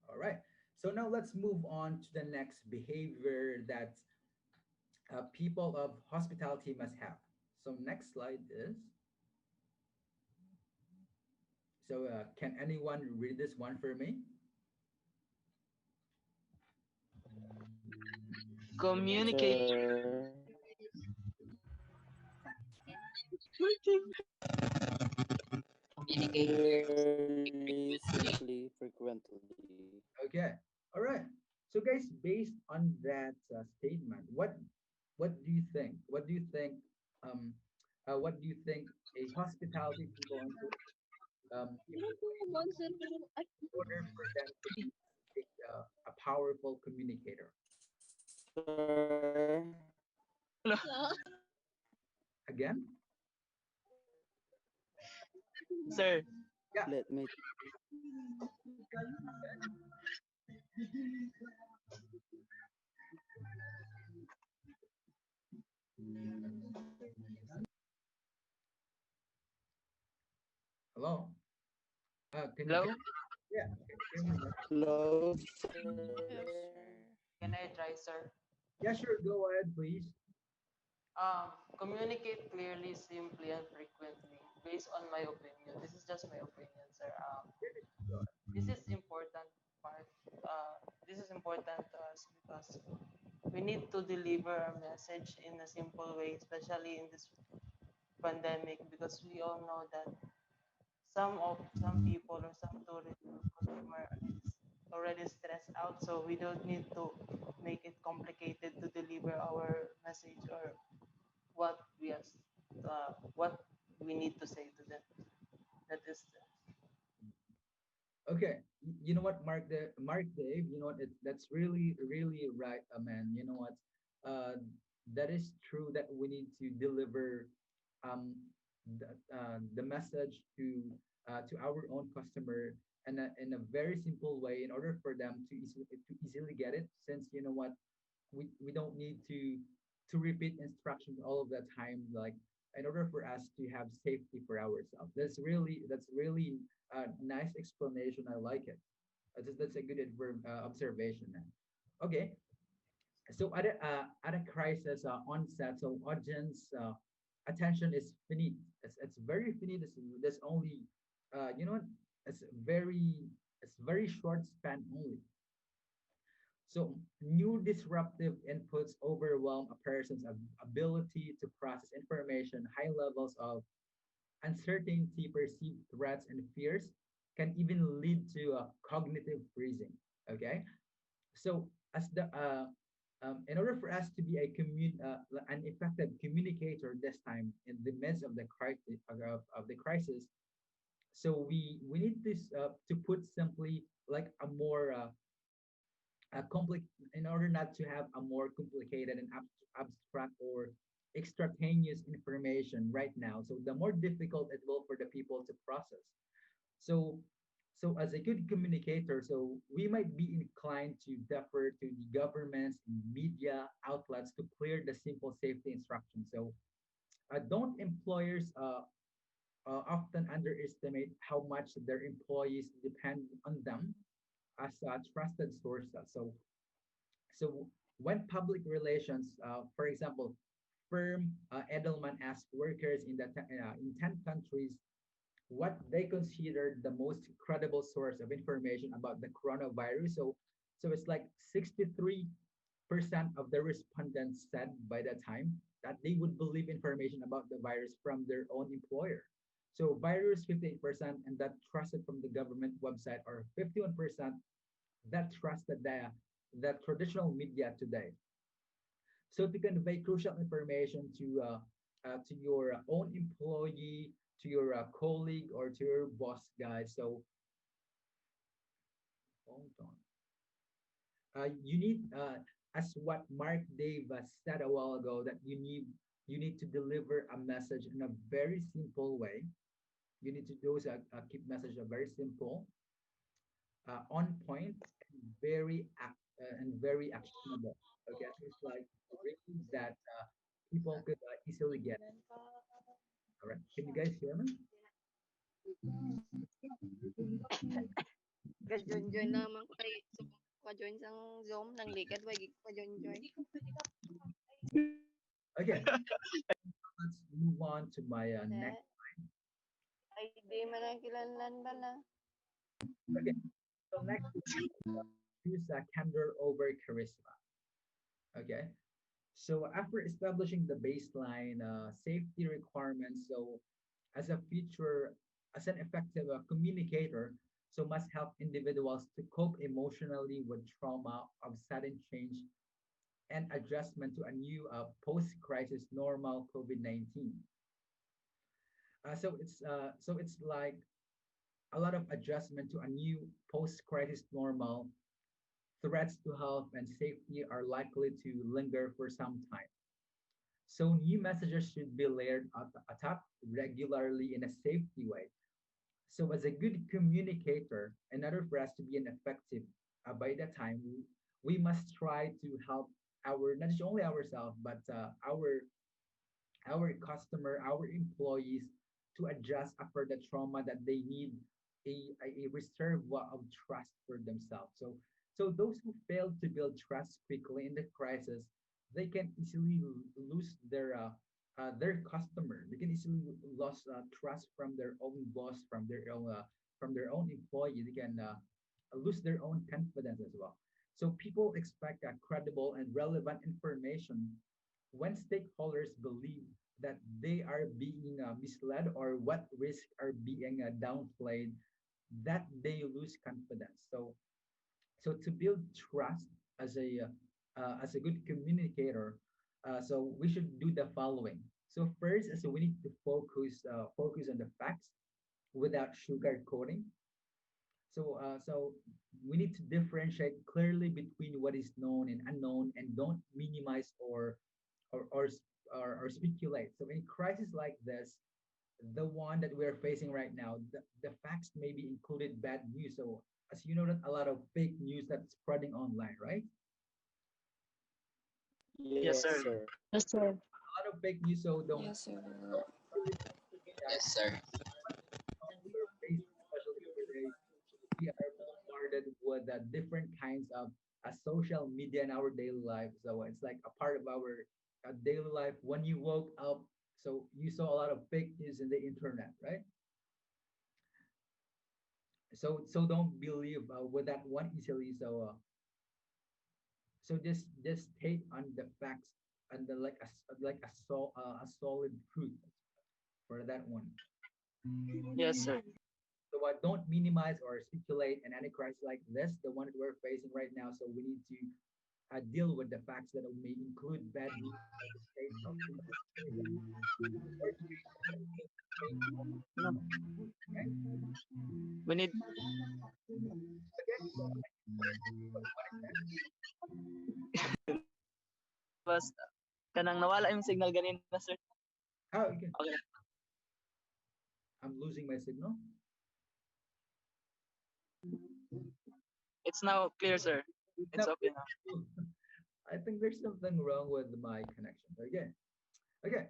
All right. So now let's move on to the next behavior that people of hospitality must have. So next slide is, so can anyone read this one for me? Communicate. Sir, clearly, simply, frequently. Okay. All right. So, guys, based on that statement, what do you think? What do you think? Um, what do you think a hospitality people employees in order for them to be a powerful communicator? Sir, Again? Sir, Yeah. let me. Hello. Can you hello? hear me? Yeah. Can you hear me? Mark? Hello, Yes, sir. sir. Can I try, sir? Yeah. Sure. Go ahead, please. Communicate clearly, simply, and frequently, based on my opinion. This is just my opinion, sir. Go This is important part. This is important to us because we need to deliver a message in a simple way, especially in this pandemic, because we all know that some people or some tourists or customer is already stressed out, so we don't need to make it complicated to deliver our message or what we are, what we need to say to them. That is Okay, you know what, Mark Dave, you know what, that's really, really right, man. You know what, uh, that is true that we need to deliver the message to our own customer in a very simple way in order for them to easily get it. Since you know what, we don't need to repeat instructions all of the time, like in order for us to have safety for ourselves. That's really a nice explanation. I like it. That's a good observation, man. Okay, so at a crisis onset, so audience attention is finite. It's very finite. There's only you know what? It's very short span only. So new disruptive inputs overwhelm a person's ability to process information. High levels of uncertainty, perceived threats, and fears can even lead to cognitive freezing. Okay, so as the in order for us to be an effective communicator this time in the midst of the crisis of the crisis, so we need this to put simply like a more in order not to have a more complicated and abstract or extraneous information right now. So the more difficult it will for the people to process. So, so as a good communicator, so we might be inclined to defer to the governments and media outlets to clear the simple safety instructions. So, don't employers often underestimate how much their employees depend on them as trusted sources. So when public relations, for example, firm Edelman asked workers in 10 countries what they considered the most credible source of information about the coronavirus. So it's like 63% of the respondents said by that time that they would believe information about the virus from their own employer. So virus 58% and that trusted from the government website, or 51% that trusted the traditional media today. So to convey crucial information to your own employee, to your colleague, or to your boss, guys. So hold on. You need, as what Mark Dave said a while ago, that you need to deliver a message in a very simple way. You need to do keep message very simple, on point, and very actionable. Okay, so it's like really that people could easily get. All right, can you guys hear me? Ga-join-join lang naman ko kay pa-join sang Zoom nang likat way gid pa-join-join. Okay, let's move on to my next. Ay di man ang kilanlan bala. Okay, so next use candor over charisma. Okay, so after establishing the baseline safety requirements, so as a future, as an effective communicator, so must help individuals to cope emotionally with trauma of sudden change and adjustment to a new post-crisis normal COVID-19. So it's like a lot of adjustment to a new post-crisis normal. Threats to health and safety are likely to linger for some time. So new messages should be layered atop regularly in a safety way. So as a good communicator, in order for us to be an effective by that time, we must try to help our not just only ourselves but our customer, our employees to adjust after the trauma that they need a reservoir of trust for themselves. So those who fail to build trust quickly in the crisis, they can easily lose their customer. They can easily lose trust from their own boss, from their own employee. They can lose their own confidence as well. So people expect credible and relevant information when stakeholders believe that they are being misled or what risks are being downplayed, that they lose confidence. So to build trust as a good communicator, so we should do the following. So first, so we need to focus on the facts without sugarcoating. So we need to differentiate clearly between what is known and unknown, and don't minimize or or or speculate. So in crisis like this, the one that we're facing right now, the facts may be included bad news. So as you know, that a lot of fake news that's spreading online, right? Yes, Yes, sir. sir. Yes, sir. A lot of fake news. So Yes, sir. don't really that on your face, especially today, we are bombarded the different kinds of social media in our daily life. So it's like a part of our daily life. When you woke up, so you saw a lot of fake news in the internet, right? So don't believe with that one easily. So just take on the facts and the a solid truth for that one. Yes, sir. So don't minimize or speculate in any crisis like this, the one that we're facing right now. So we need to deal with the facts that may include bad news or the state of or change No. okay? We need Okay, so what is that? was kanang nawala yung signal ganina, sir. Oh, okay. Okay. I'm losing my signal. It's now clear, sir. It's No, okay now. I think there's something wrong with my connection. Okay. Okay.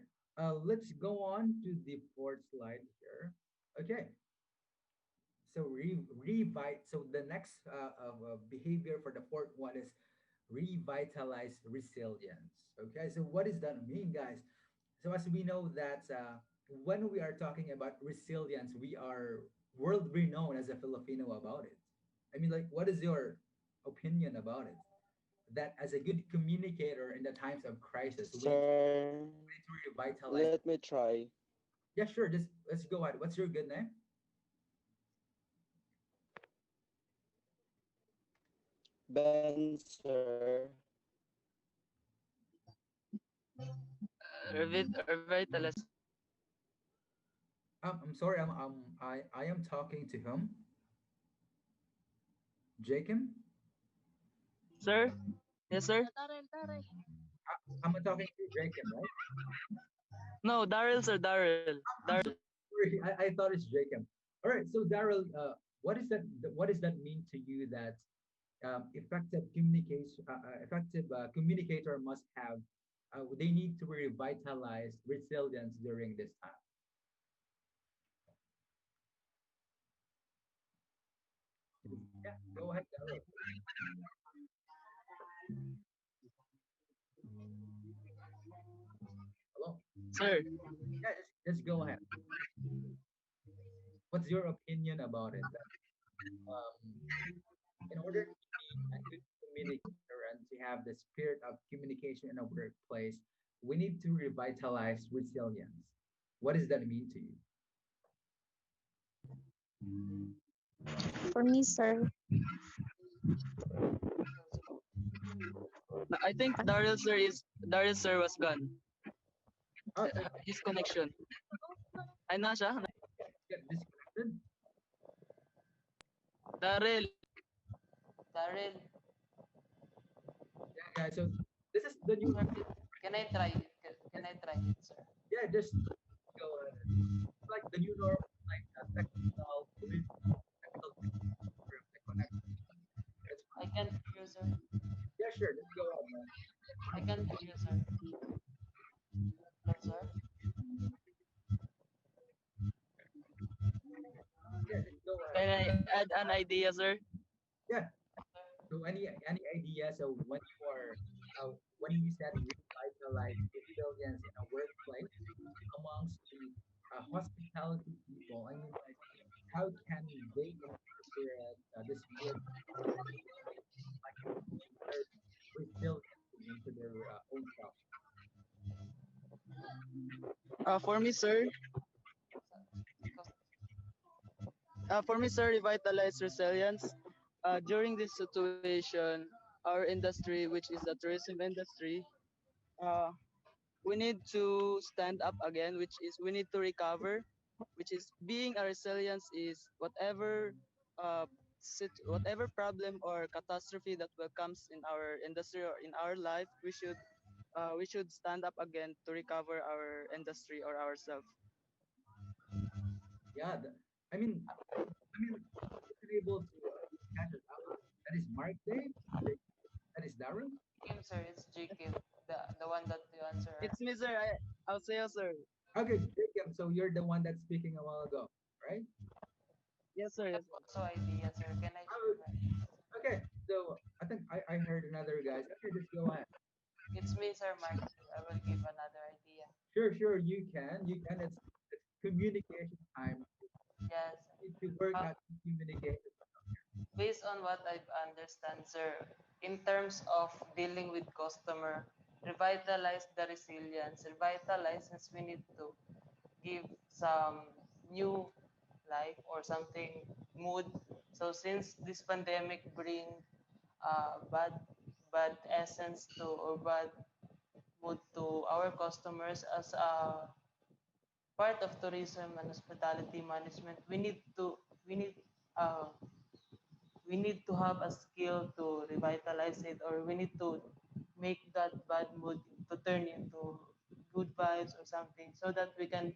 Let's go on to the fourth slide here. Okay. So so the next behavior for the fourth one is revitalize resilience. Okay. So what does that mean, guys? So as we know that when we are talking about resilience, we are world renowned as a Filipino about it. I mean, like, what is your opinion about it? That as a good communicator in the times of crisis, Sir, we need to revitalize. let me try. Yeah, sure. Just let's go ahead. What's your good name? Ben, sir. Revitalize. I'm sorry. I am talking to whom? Jacob. Sir? Yes, sir? I'm talking to Jacob, right? No, Daryl, sir, Daryl. I'm Daryl. sorry. I thought it's Jacob. All right. So Daryl, what is that? What does that mean to you that effective communication, effective communicator must have? They need to revitalize resilience during this time. Yeah, go ahead, Daryl. Hello. Sir, Yeah, just go ahead. What's your opinion about it? Um, in order to be a good communicator and to have the spirit of communication in a workplace, we need to revitalize resilience. What does that mean to you? For me, sir, I think Daryl, sir, was gone. Oh, His connection. Ay, na siya? get disconnected. Daryl. Daryl, Yeah, yeah. So this is the new. sir, can I try it? Can I try it, sir? Yeah, just go ahead. It's like the new normal, like technical for the connection. That's I fine. can't hear you, sir. Yeah, sure. Let's go ahead, man. I can't hear you, sir. Hello, sir. Yeah, just go ahead. Can I add an idea, sir? Yeah. So any idea? So when you said revitalize resilience in a workplace amongst the hospitality people, I mean, like, how can they incorporate this word like their resiliency into their own self? For me, sir, revitalize resilience. During this situation, our industry, which is the tourism industry, uh, we need to stand up again, which is we need to recover, which is being a resilience is whatever problem or catastrophe that will comes in our industry or in our life, we should stand up again to recover our industry or ourselves. Yeah, I mean, you're able to catch it up. That is Mark Dave. That is Darren. Kim, sir, it's JK, the one that you answer. It's me, sir. I'll say, sir. Okay, Jacob. So you're the one that's speaking a while ago, right? Yes, sir. I have Yes, sir. also idea, sir. Can I Oh, share my? Okay, so I think I heard another guys. Okay, just go ahead. It's me, Sir Mark. I will give another idea. Sure, sure, you can. You can. It's communication time. Yes. You need to work Uh, out communication. Based on what I understand, sir, in terms of dealing with customer, revitalize the resilience. Revitalize since we need to give some new life or something mood. So since this pandemic bring bad essence to or bad mood to our customers as a part of tourism and hospitality management, we need uh, we need to have a skill to revitalize it, or we need to make that bad mood to turn into good vibes or something, so that we can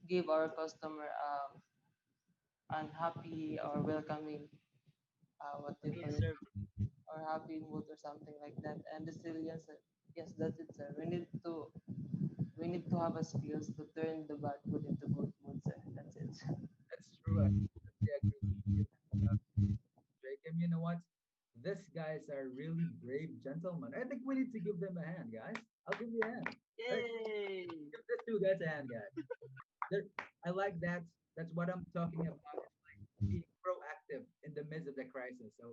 give our customer an happy or welcoming what do you call Yes, it, sir. or happy mood or something like that. And resilience, yes, that's it, sir. We need to have a skills to turn the bad mood into good mood, sir. That's it. That's true. I totally agree with you. Jacob, you know what? These guys are really brave gentlemen. I think we need to give them a hand, guys. I'll give you a hand. Right? Yay! Give these two guys a hand, guys. I like that. That's what I'm talking about. It's like being proactive in the midst of the crisis. So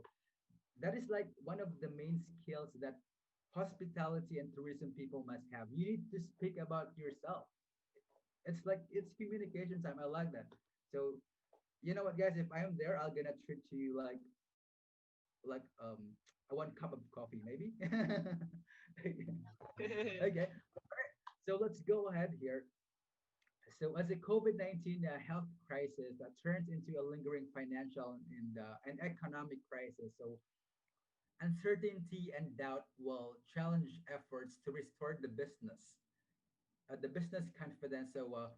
that is like one of the main skills that hospitality and tourism people must have. You need to speak about yourself. It's like it's communication time. I like that. So you know what, guys? If I am there, I'm gonna treat you like a one cup of coffee, maybe. Okay. Okay. So let's go ahead here. So as the COVID-19 health crisis turns into a lingering financial and economic crisis, so uncertainty and doubt will challenge efforts to restore the business confidence. So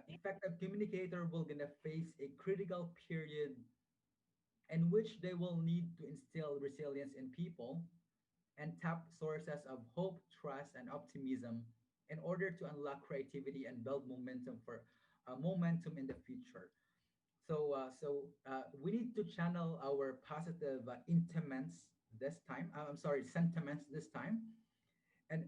effective communicator will gonna face a critical period in which they will need to instill resilience in people and tap sources of hope, trust, and optimism in order to unlock creativity and build momentum in the future. So we need to channel our positive intimates this time. I'm sorry, sentiments this time, and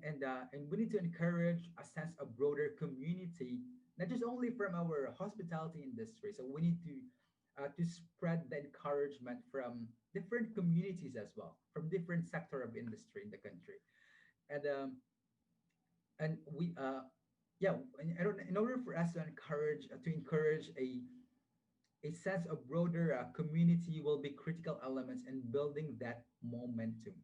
we need to encourage a sense of broader community, not just only from our hospitality industry. So we need to spread the encouragement from different communities as well, from different sector of industry in the country, and um, and we yeah, in order for us to encourage a sense of broader community will be critical elements in building that momentum.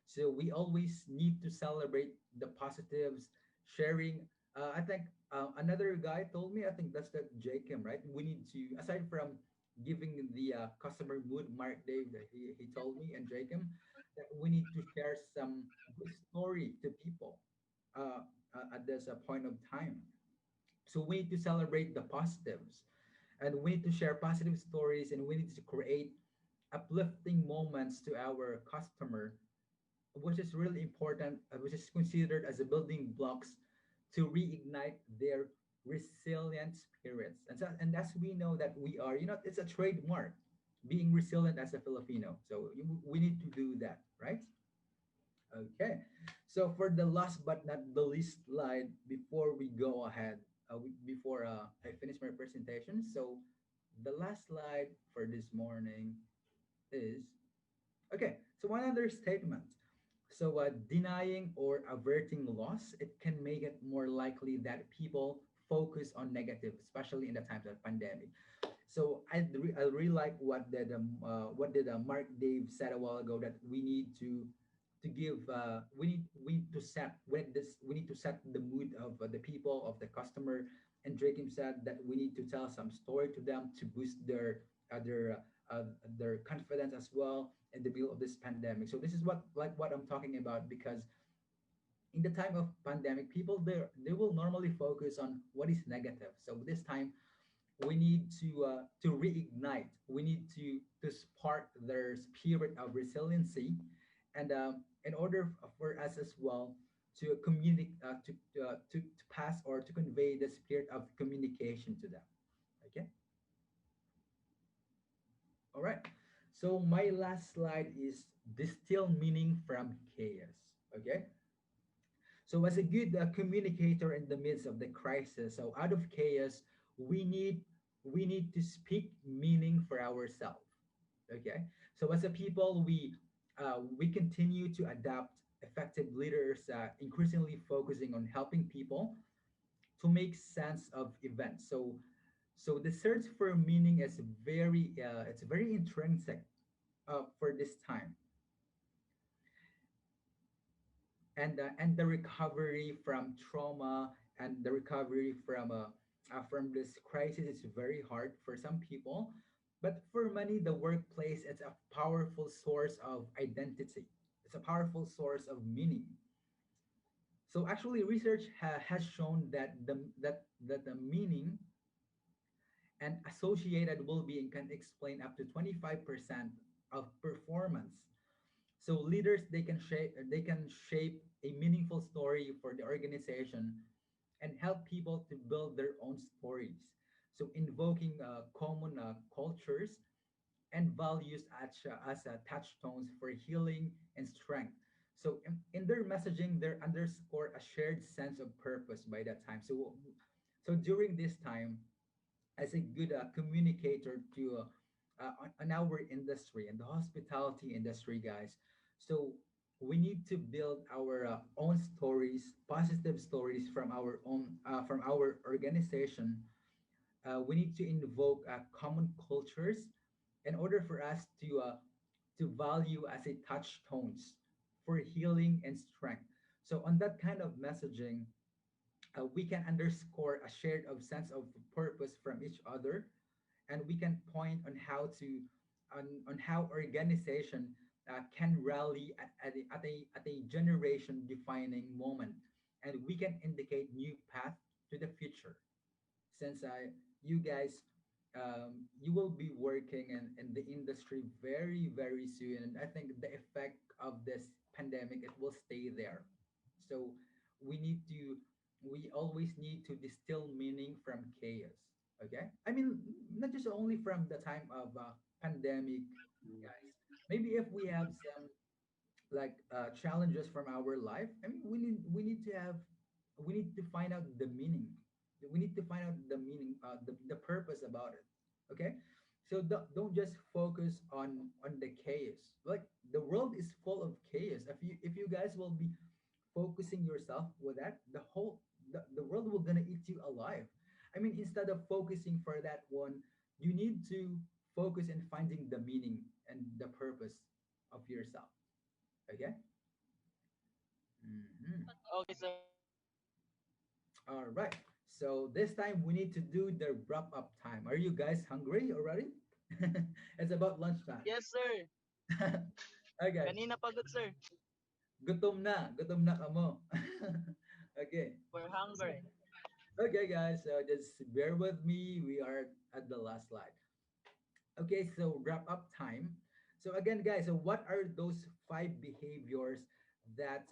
So we always need to celebrate the positives, sharing. I think another guy told me, I think that's that Jacob, right? We need to, aside from giving the customer mood, Mark Dave, that he told me, and Jacob, that we need to share some good story to people at this point of time. So we need to celebrate the positives, and we need to share positive stories, and we need to create uplifting moments to our customer, which is really important, which is considered as a building blocks to reignite their resilient spirits. And as we know that we are, it's a trademark, being resilient as a Filipino. So we need to do that, right? Okay. So for the last but not the least slide, before we go ahead, before I finish my presentation. So the last slide for this morning is okay. So one other statement. So denying or averting loss, it can make it more likely that people focus on negative, especially in the times of pandemic. So I really like what did Mark Dave said a while ago, that we need to give we need to set the mood of the people, of the customer. And Drakem said that we need to tell some story to them to boost their confidence as well in the middle of this pandemic. So this is what I'm talking about, because in the time of pandemic, people they will normally focus on what is negative. So this time we need to reignite. We need to spark their spirit of resiliency, and in order for us as well to communicate, to pass or to convey the spirit of communication to them. Okay. All right. So my last slide is distill meaning from chaos. Okay. So as a good communicator in the midst of the crisis, so out of chaos, we need we need to speak meaning for ourselves. Okay. So as a people, we continue to adapt effective leaders, increasingly focusing on helping people to make sense of events. So the search for meaning is very intrinsic for this time, and the recovery from trauma and the recovery from this crisis is very hard for some people, but for many, the workplace is a powerful source of identity. It's a powerful source of meaning. So actually, research has shown that the meaning and associated well-being can explain up to 25% of performance. So leaders, they can shape a meaningful story for the organization and help people to build their own stories. So invoking common cultures and values as touchstones for healing and strength. So in their messaging, they underscore a shared sense of purpose by that time. So during this time, as a good communicator to on our industry and the hospitality industry, guys. So we need to build our own stories, positive stories from our organization. We need to invoke common cultures in order for us to value as a touchstones for healing and strength. So on that kind of messaging, we can underscore a shared of sense of purpose from each other, and we can point on how organization can rally at a generation defining moment, and we can indicate new path to the future. Since you guys, you will be working in the industry very very soon, and I think the effect of this pandemic, it will stay there. So we need to we always need to distill meaning from chaos. Okay, I mean, not just only from the time of pandemic, guys. Maybe if we have some like challenges from our life, I mean, we need to find out the meaning. We need to find out the meaning, the purpose about it. Okay, so don't just focus on the chaos. Like the world is full of chaos. If you guys will be focusing yourself with that, the world will gonna eat you alive. I mean, instead of focusing for that one, you need to focus in finding the meaning and the purpose of yourself. Okay. Mhm. Okay, sir. All right. So this time we need to do the wrap up time. Are you guys hungry already? It's about lunchtime. Yes, sir. Okay. Kanina pagod, sir. Gutom na kamo. Okay. We're hungry. Okay, guys. So just bear with me. We are at the last slide. Okay, so wrap up time. So again, guys, so what are those five behaviors that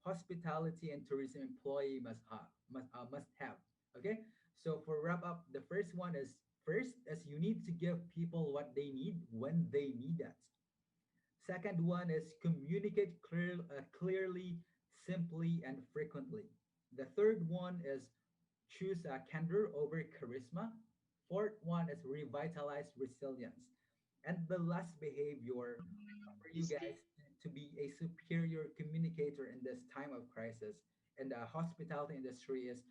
hospitality and tourism employee must have? Okay, so for wrap up, the first is you need to give people what they need when they need that. Second one is communicate clearly, simply, and frequently. The third one is choose candor over charisma. Fourth one is revitalize resilience. And the last behavior for you guys to be a superior communicator in this time of crisis in the hospitality industry is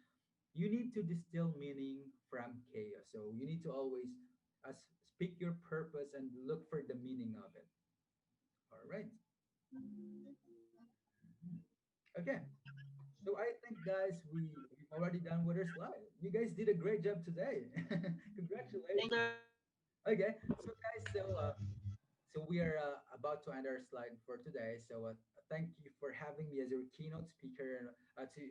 you need to distill meaning from chaos. So you need to always speak your purpose and look for the meaning of it. All right. Okay. So I think, guys, we've already done with our slide. You guys did a great job today. Thank you, Congratulations. sir. Okay. So guys, so we are about to end our slide for today. So thank you for having me as your keynote speaker, to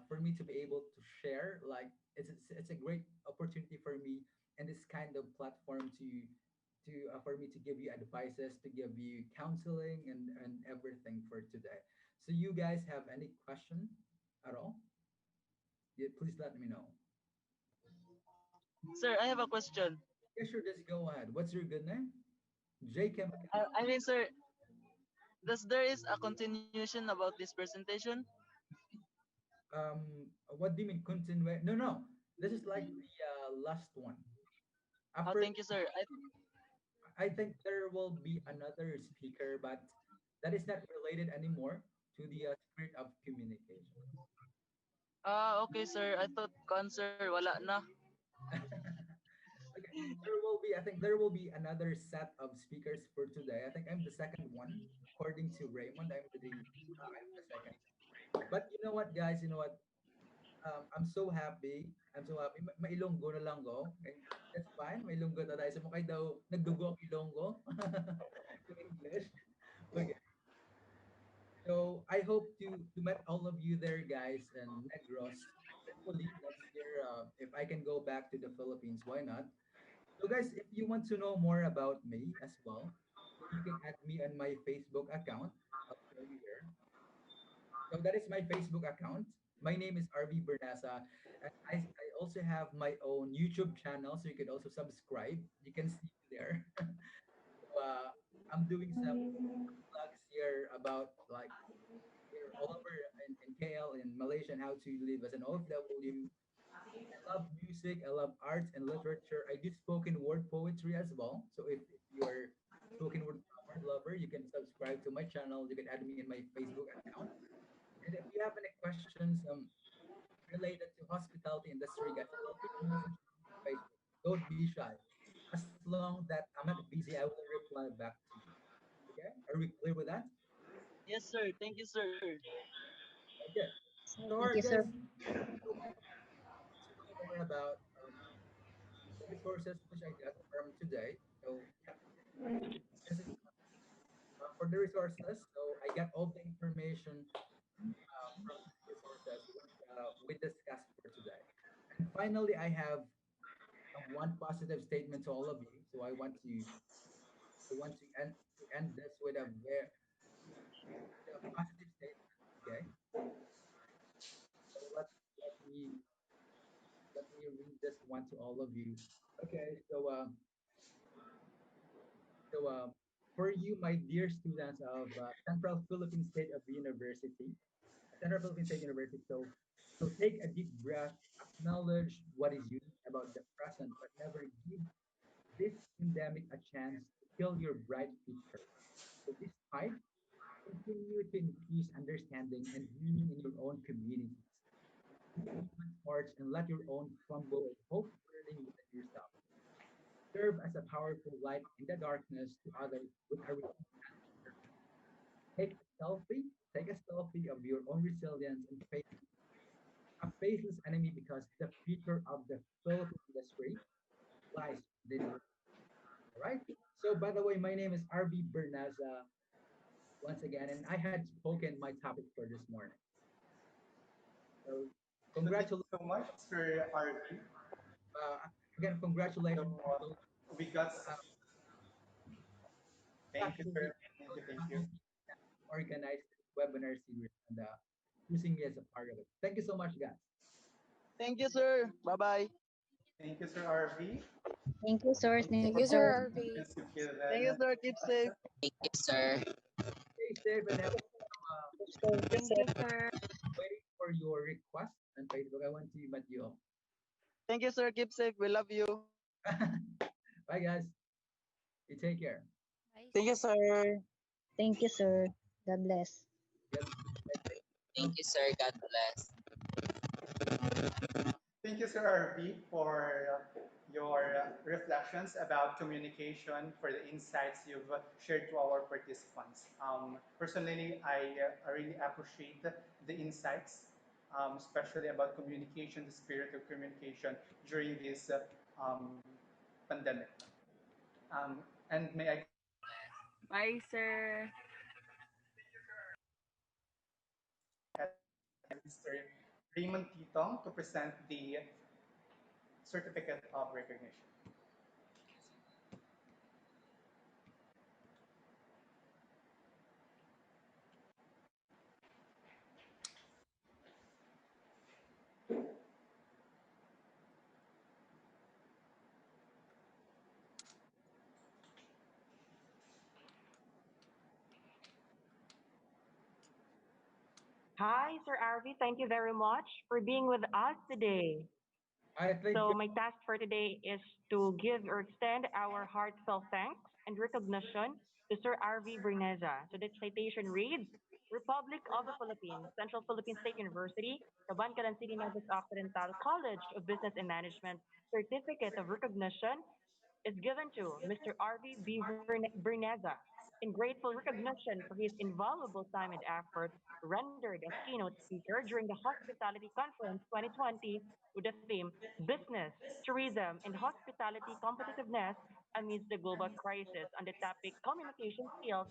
for me to be able to share. Like it's a great opportunity for me and this kind of platform to for me to give you advices, to give you counseling and everything for today. So you guys have any question at all? Yeah, please let me know. Sir, I have a question. Yeah, sure. Just go ahead. What's your good name? Jacob. I mean, sir, does there is a continuation about this presentation? What do you mean continue? No, no. This is like the last one. Oh, After, thank you, sir. I think there will be another speaker, but that is not related anymore to the spirit of communication. Okay, sir. I thought concert wala na. Okay, there will be. I think there will be another set of speakers for today. I think I'm the second one, according to Raymond. I'm the second. But you know what, guys? You know what? I'm so happy. I'm so happy. Mailonggo na lang go. Okay? That's fine. Mailonggo na tayo. Sa mukha daw, nagdugo ang ilonggo. In English. Okay. So I hope to met all of you there, guys, and Negros. Hopefully next year, if I can go back to the Philippines, why not? So guys, if you want to know more about me as well, so you can add me on my Facebook account. I'll show you here. So that is my Facebook account. My name is RB Bernasa. And I also have my own YouTube channel, so you can also subscribe. You can see me there. So I'm doing some vlogs here about like here all over in KL, in Malaysia, and how to live as an OFW. I love music, I love arts and literature. I do spoken word poetry as well. So if you are spoken word lover, you can subscribe to my channel. You can add me in my Facebook account. And if you have any questions related to hospitality industry, guys, feel free to message me on Facebook. Don't be shy. As long that I'm not busy, I will reply back to you. Okay? Are we clear with that? Yes, sir. Thank you, sir. Okay. So, Thank alright, you, sir. guys. So if you want to know more about the resources which I got from today, so yeah, this is for the resources. So I got all the information from these resources which we discussed for today. And finally, one positive statement to all of you. So I want to end this with a positive statement. Okay. So let me read this one to all of you. Okay. So for you, my dear students of Central Philippine State of University, Central Philippine State University. So take a deep breath, acknowledge what is unique about the present, but never give this pandemic a chance to kill your bright future. So despite, continue to infuse understanding and meaning in your own communities. Be a human torch and let your own crumble of hope burning within yourself. Serve as a powerful light in the darkness to others with a resilient spirit. Take a selfie of your own resilience and faith, a faceless enemy because the future of the Philippine industry lies within your. All right. So, by the way, my name is RB Bernaza once again, and I had spoken my topic for this morning. So, So thank you congratulations. so much, Sir RV. Uh, Again, So congratulations to those we got. uh, Thank you, faculty, sir. Thank those you. Thank you. faculty that organized this webinar series and choosing me as a part of it. Thank you so much, guys. Thank you, sir. Bye-bye. Thank you, Sir RV. Thank you, sir. Thank you Thank Thank for you, you, Sir all sir. the RV. questions you've Thank you, given. sir. Keep safe. Thank you, sir. Stay safe and have Thank Thank you, you, sir. waiting for your request on Facebook. I want to meet you all. Thank you, sir. Keep safe. We love you. Bye, guys. You take care. Bye, Thank you, sir. sir. Thank you, sir. God bless. God bless. Take care. Thank you, sir. God bless. Thank you, Sir RV, for your reflections about communication, for the insights you've shared to our participants. Personally, I really appreciate the insights, especially about communication, the spirit of communication during this pandemic. And may I kindly invite Bye, sir. Mr. Raymond Titong to present the certificate of recognition. Hi, Sir Arvi. Thank you very much for being with us today. I think So, my task for today is to give or extend our heartfelt thanks and recognition to Sir R.V. Berneza. So, the citation reads Republic of the Philippines, Central Philippine State University, Cabancalan City, Negros Occidental College of Business and Management Certificate of Recognition is given to Mr. R.V.B. Berneza in grateful recognition for his invaluable time and effort rendered as keynote speaker during the Hospitality Conference 2020 with the theme Business, Tourism, and Hospitality Competitiveness Amidst the Global Crisis on the topic Communication Skills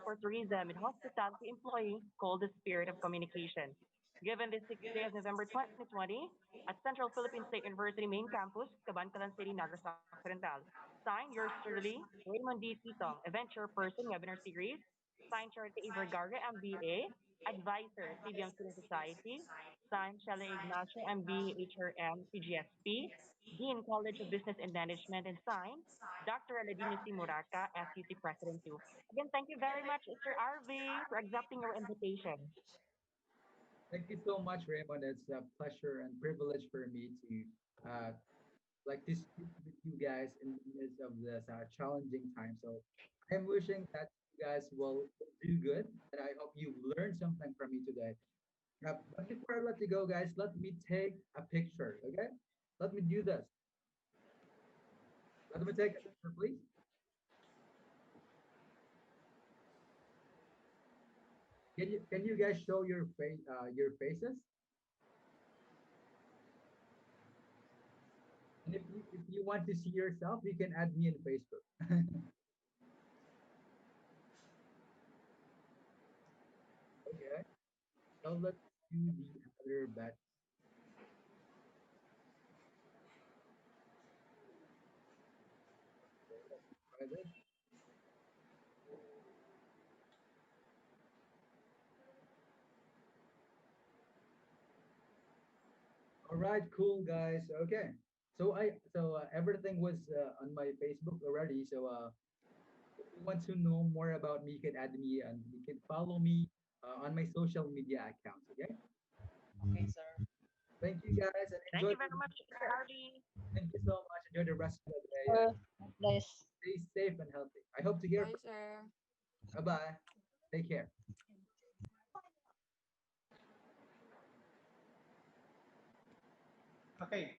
for Tourism and Hospitality Employee called the Spirit of Communication. Given the 6th day of November 2020 at Central Philippine State University Main Campus, Cabancalan City, Negros Occidental. Signed, yours truly, Raymond D. Sitong, Event Chairperson, Webinar Series. Signed, Charity A. Vergara, MBA, Advisor, CBM Student Society. Signed, Shelley Ignacio, MBA, HRM, CGSP. Dean, College of Business and Management, and signed, Dr. Aladino C. Muraca, SUC President 2. Again, thank you very much, Sir Arvi, for accepting our invitation. thank you so much, Raymond. It's a pleasure and privilege for me to uh, like to speak with you guys in the midst of this challenging time. So I'm wishing that you guys will do good, and I hope you learned something from me today. But before I let you go, guys, let me take a picture. Okay, let me do this. Let me take a picture, please. Can you guys show your face your faces? And if you want to see yourself, you can add me on Facebook. Okay. So let's do the other batch. Try this. All right, cool guys. Okay. So everything was on my Facebook already. So if you want to know more about me, you can add me and you can follow me on my social media accounts. Okay. Okay, sir. Thank you guys and Thank enjoy. you very much, Sir Arvi. Thank you so much. Enjoy the rest of the day and Sir, God bless. stay safe and healthy. I hope to hear Bye, from sir. you. Bye bye. Take care. Okay,